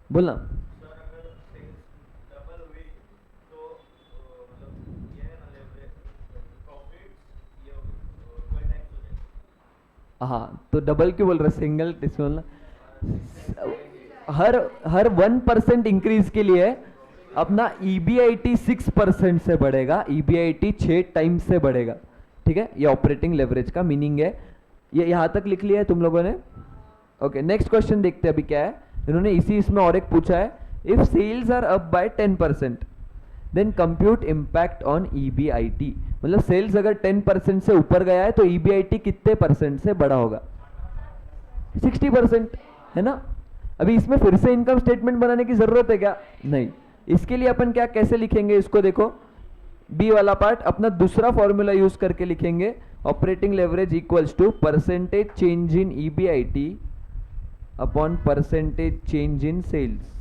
बोलना। हाँ, तो डबल क्यों बोल रहे, सिंगल बोलना। हर 1% इंक्रीज के लिए अपना EBIT 6% से बढ़ेगा, EBIT 6 टाइम्स से बढ़ेगा। ठीक है, ये ऑपरेटिंग लेवरेज का मीनिंग है। ये यहां तक लिख लिया है तुम लोगों ने? ओके, नेक्स्ट क्वेश्चन देखते हैं अभी क्या है। इन्होंने इसमें और एक पूछा है, if sales are up by 10% then compute impact on EBIT। मतलब सेल्स अगर 10% से ऊपर गया है तो EBIT कितने परसेंट से बड़ा होगा? 60%, है ना। अभी इसमें फिर से इनकम स्टेटमेंट बनाने की जरूरत है क्या? नहीं। इसके लिए अपन क्या कैसे लिखेंगे इसको, देखो बी वाला पार्ट अपना दूसरा फॉर्मूला यूज करके लिखेंगे, operating leverage equals to percentage change in EBIT upon percentage change in sales.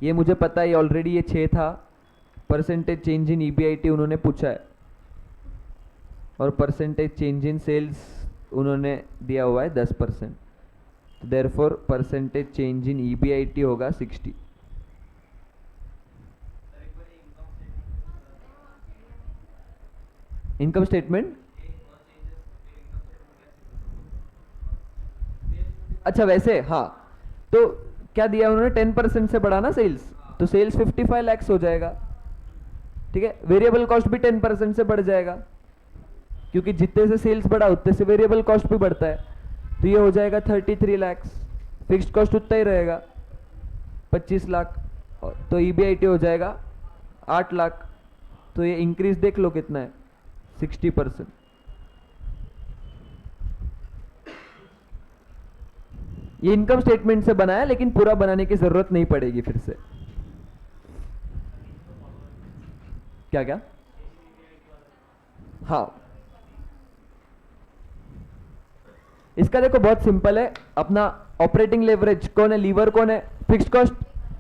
ये मुझे पता है, ऑलरेडी ये 6 था। परसेंटेज चेंज इन EBIT उन्होंने पूछा है, और परसेंटेज चेंज इन सेल्स उन्होंने दिया हुआ है 10%। Therefore percentage change in EBIT होगा 60। इनकम स्टेटमेंट, अच्छा वैसे हाँ, तो क्या दिया उन्होंने, 10% से बढ़ा ना सेल्स, तो सेल्स 55 लाख हो जाएगा। ठीक है, वेरिएबल कॉस्ट भी 10% से बढ़ जाएगा, क्योंकि जितने से सेल्स बढ़ा उतने से वेरिएबल कॉस्ट भी बढ़ता है। तो ये हो जाएगा 33 लाख, फिक्स्ड कॉस्ट उतना ही रहेगा 25 लाख, तो EBIT हो जाएगा 8 लाख। तो ये इंक्रीज देख लो कितना है, 60%। ये इनकम स्टेटमेंट से बनाया, लेकिन पूरा बनाने की जरूरत नहीं पड़ेगी फिर से। क्या क्या? हाँ, इसका देखो बहुत सिंपल है। अपना ऑपरेटिंग लेवरेज कौन है, लीवर कौन है, फिक्स्ड कॉस्ट।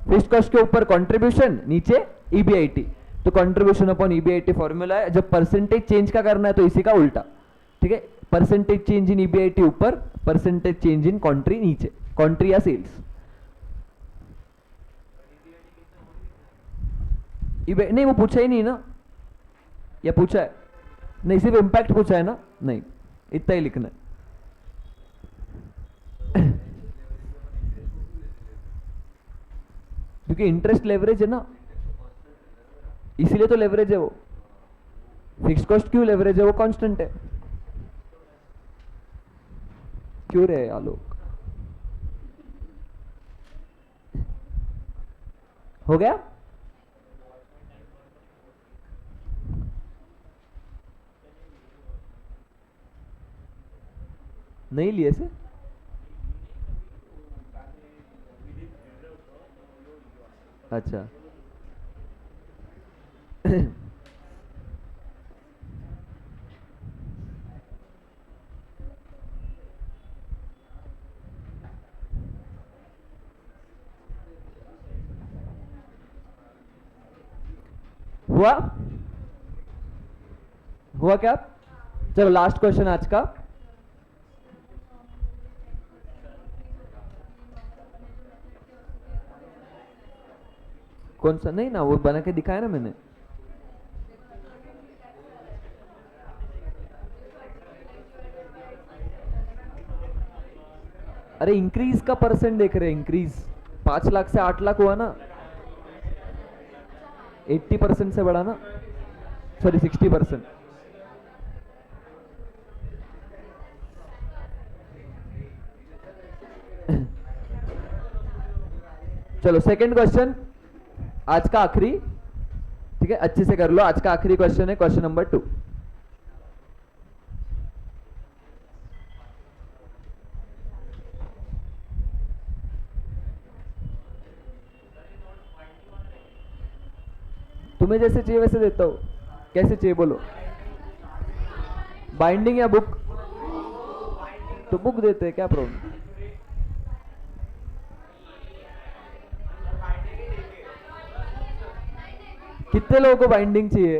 फिक्स्ड कॉस्ट के ऊपर कंट्रीब्यूशन, नीचे EBIT। तो कंट्रीब्यूशन अपॉन EBIT फॉर्मूला है। जब परसेंटेज चेंज का करना है तो इसी का उल्टा। ठीक है, परसेंटेज चेंज इन EBIT ऊपर, परसेंटेज चेंज इन कॉन्ट्री नीचे, कॉन्ट्री या सेल्स। नहीं, वो पूछा ही नहीं ना, या पूछा है? नहीं, सिर्फ इम्पैक्ट पूछा है ना। नहीं, इतना ही लिखना है। क्योंकि इंटरेस्ट लेवरेज है ना, इसीलिए तो लेवरेज है वो। फिक्स कॉस्ट क्यों लेवरेज है, वो कांस्टेंट है। क्यों रहे आलोक? हो गया? नहीं लिए से? अच्छा हुआ? हुआ क्या? चलो लास्ट क्वेश्चन आज का। कौन सा? नहीं ना, वो बना के दिखाया ना मैंने। अरे इंक्रीज का परसेंट देख रहे हैं, इंक्रीज 5 लाख से 8 लाख हुआ ना, 80% से बढ़ा ना, सॉरी 60%। चलो सेकंड क्वेश्चन, आज का आखिरी। ठीक है, अच्छे से कर लो, आज का आखिरी क्वेश्चन है, क्वेश्चन नंबर 2। तुम्हें जैसे चाहिए वैसे देता हूं, कैसे चाहिए बोलो। बाइंडिंग या बुक? तो बुक देते हैं, क्या प्रॉब्लम? कितने लोगों को बाइंडिंग चाहिए?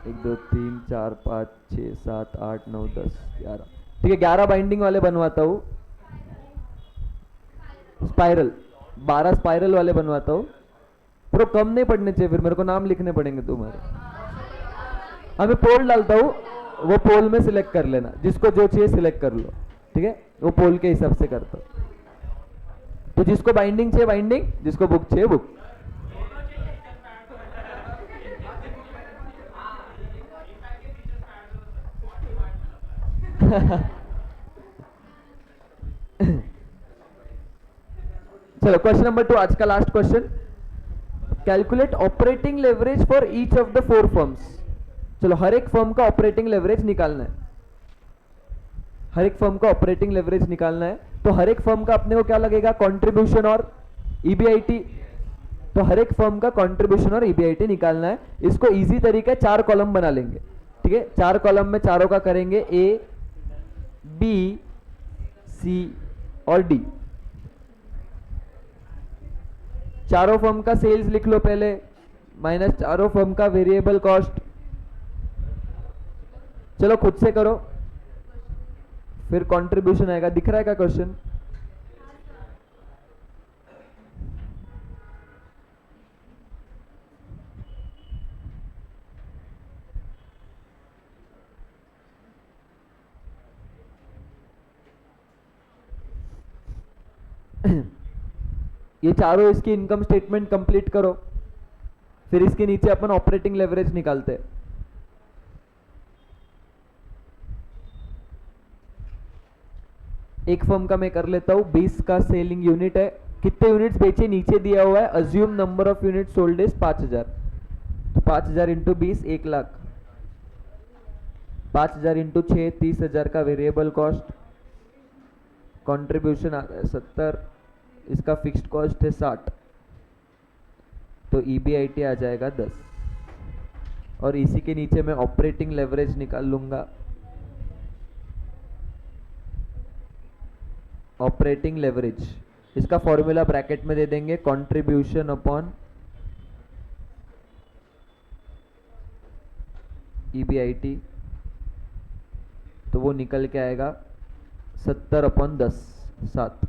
1 2 3 4 5 6 7 8 9 10 11। ठीक है, 11 बाइंडिंग वाले बनवाता हूँ। स्पाइरल 12 स्पाइरल वाले बनवाता हूँ। प्रो कम नहीं पड़ने चाहिए, फिर मेरे को नाम लिखने पड़ेंगे तुम्हारे। हाँ, मैं पोल डालता हूँ, वो पोल में सिलेक्ट कर लेना, जिसको जो चाहिए सिलेक्ट कर लो। ठीक है, वो पोल के हिसाब से करता हूँ। तो जिसको बाइंडिंग चाहिए बाइंडिंग, जिसको बुक चाहिए बुक। चलो क्वेश्चन नंबर 2, आज का last question. Calculate operating leverage for each of the 4 firms. चलो, हर एक फर्म का ऑपरेटिंग लेवरेज निकालना है। हर एक फर्म का ऑपरेटिंग लेवरेज निकालना है। तो हर एक फर्म का अपने को क्या लगेगा? कंट्रीब्यूशन और ईबीआईटी। तो हर एक फर्म का कंट्रीब्यूशन और ईबीआईटी निकालना है। इसको इजी तरीका 4 कॉलम बना लेंगे। ठीक है, 4 कॉलम में चारों का करेंगे, ए बी सी और डी। चारों फर्म का सेल्स लिख लो पहले, माइनस चारों फर्म का वेरिएबल कॉस्ट। चलो खुद से करो, फिर कंट्रीब्यूशन आएगा। दिख रहा है क्या क्वेश्चन? ये चारों इसकी इनकम स्टेटमेंट कंप्लीट करो, फिर इसके नीचे अपन ऑपरेटिंग लेवरेज निकालते हैं। एक फर्म का मैं कर लेता हूं, 20 का सेलिंग यूनिट है। कितने यूनिट्स बेचे नीचे दिया हुआ है, assume number of unit sold is 5000। तो 5000 इंटू 20 1 लाख, 5000 इंटू 6 30,000 का वेरिएबल कॉस्ट। कंट्रीब्यूशन आ रहा है 70, इसका फिक्स्ड कॉस्ट है 60, तो ईबीआईटी आ जाएगा 10। और इसी के नीचे मैं ऑपरेटिंग लेवरेज निकाल लूंगा। ऑपरेटिंग लेवरेज, इसका फॉर्मूला ब्रैकेट में दे देंगे, कंट्रीब्यूशन अपॉन ईबीआईटी। तो वो निकल के आएगा 70/10 7।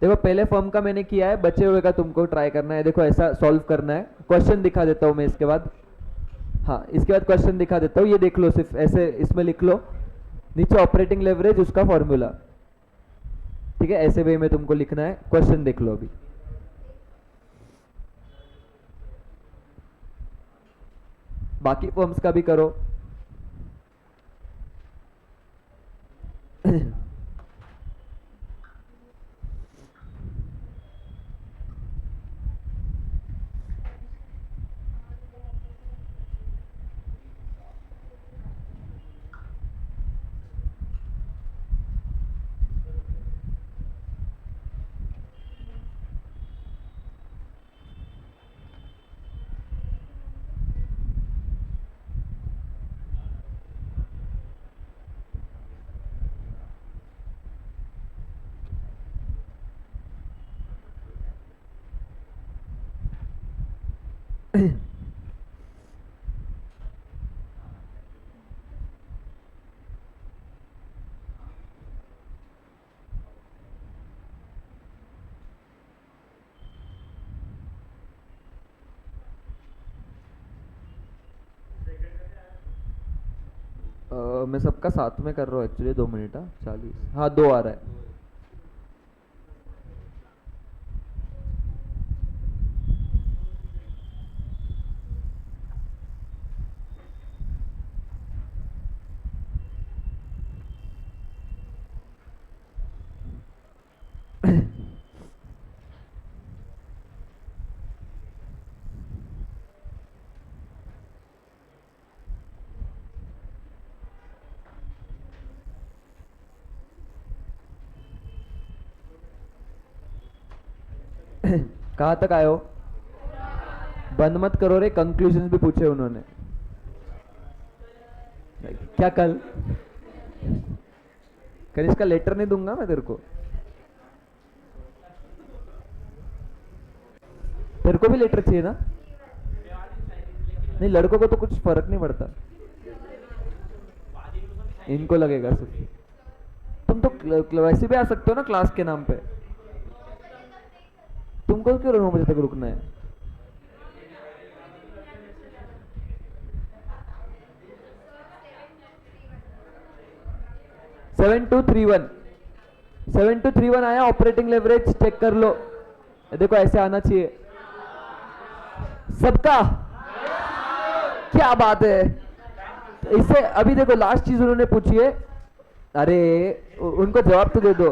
देखो पहले फर्म का मैंने किया है, बचे हुए का तुमको ट्राई करना है। देखो ऐसा सॉल्व करना है। क्वेश्चन दिखा देता हूं मैं इसके बाद। हाँ, इसके बाद क्वेश्चन दिखा देता हूं, ये देख लो, सिर्फ ऐसे इसमें लिख लो नीचे ऑपरेटिंग लेवरेज, उसका फॉर्मूला। ठीक है, ऐसे वे में तुमको लिखना है। क्वेश्चन देख लो अभी। बाकी फर्म्स का भी करो। मैं सबका साथ में कर रहा हूँ एक्चुअली। 2 मिनट। 40, हाँ 2 आ रहा है। कहाँ तक आए हो? बंद मत करो रे, कंक्लूजन भी पूछे उन्होंने। क्या कल इसका लेटर नहीं दूंगा मैं तेरे को। तेरे को भी लेटर चाहिए ना? नहीं, लड़कों को तो कुछ फर्क नहीं पड़ता, इनको लगेगा सिर्फ। तुम तो वैसे भी आ सकते हो ना क्लास के नाम पे। तुमको क्यों 9 बजे तक रुकना है? सेवन टू थ्री वन आया। ऑपरेटिंग लेवरेज चेक कर लो, देखो ऐसे आना चाहिए सबका। क्या बात है। इससे अभी देखो लास्ट चीज उन्होंने पूछी है, अरे उनको जवाब तो दे दो।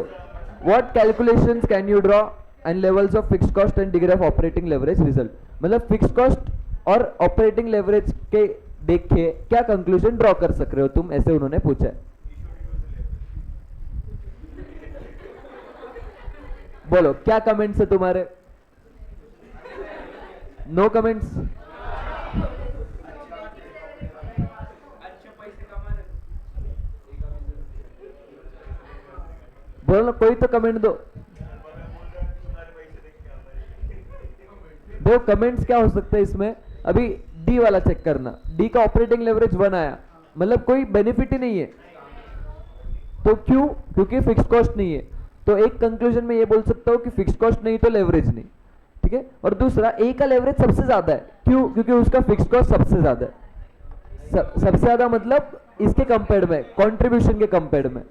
What calculations can you draw and levels of fixed cost and degree of operating leverage result. मतलब फिक्स्ड कॉस्ट और ऑपरेटिंग लेवरेज के देख के क्या कंक्लूजन ड्रॉ कर सक रहे हो तुम, ऐसे उन्होंने पूछा है। बोलो क्या कमेंट्स है तुम्हारे? No comments. बोलो ना, कोई तो कमेंट दो। दो कमेंट्स क्या हो सकते हैं इसमें? अभी डी वाला चेक करना, डी का ऑपरेटिंग लेवरेज 1 आया, मतलब कोई बेनिफिट ही नहीं है। तो क्यों? क्योंकि फिक्स्ड कॉस्ट नहीं है। तो एक कंक्लूजन में ये बोल सकता हूं कि फिक्स्ड कॉस्ट नहीं तो लेवरेज नहीं, ठीक है। और दूसरा, ए का लेवरेज सबसे ज्यादा है, क्यों? क्योंकि उसका फिक्स्ड कॉस्ट सबसे ज्यादा है। सबसे ज्यादा मतलब इसके कंपेयर में, कंट्रीब्यूशन के कंपेयर में,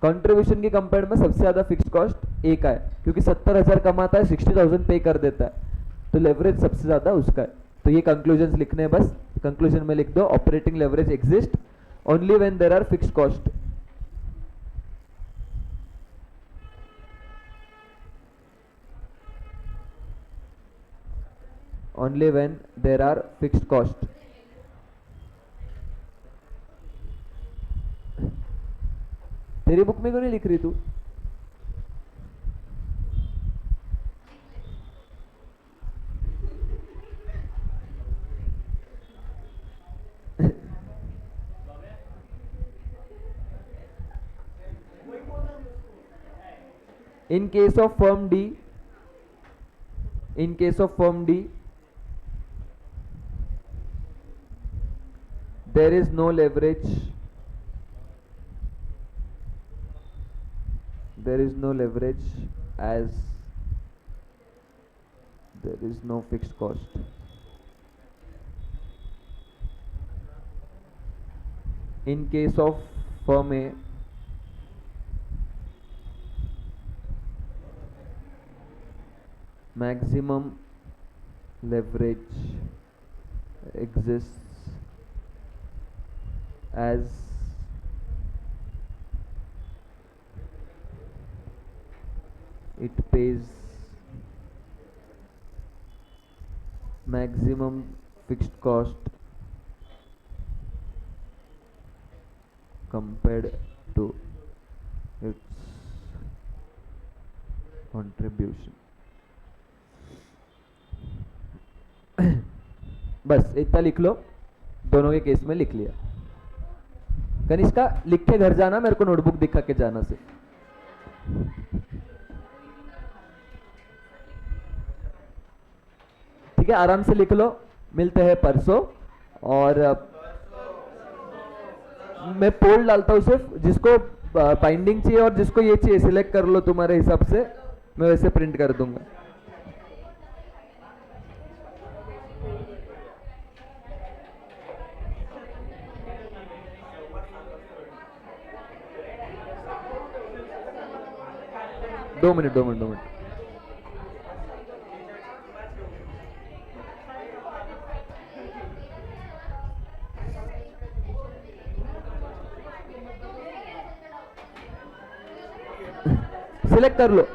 कंट्रीब्यूशन के कंपेयर में सबसे ज्यादा फिक्स्ड कॉस्ट ए का है, क्योंकि 70,000 कमाता है, 60,000 पे कर देता है, तो लेवरेज सबसे ज्यादा उसका है। तो ये कंक्लूजन लिखने हैं बस। कंक्लूजन में लिख दो, operating leverage exist only when there are fixed cost. Only when there are fixed cost. तेरी बुक में क्यों नहीं लिख रही तू? In case of firm D, there is no leverage, as there is no fixed cost. In case of firm A, maximum leverage exists as it pays maximum fixed cost compared to its contribution. बस इतना लिख लो, दोनों के case में लिख लिया। कनिष्का लिख के घर जाना, मेरे को नोटबुक दिखा के जाना से। ठीक है, आराम से लिख लो। मिलते हैं परसों। और मैं पोल डालता हूँ, सिर्फ जिसको बाइंडिंग चाहिए और जिसको ये चाहिए सिलेक्ट कर लो, तुम्हारे हिसाब से मैं वैसे प्रिंट कर दूंगा। दो मिनट। सिलेक्ट कर लो।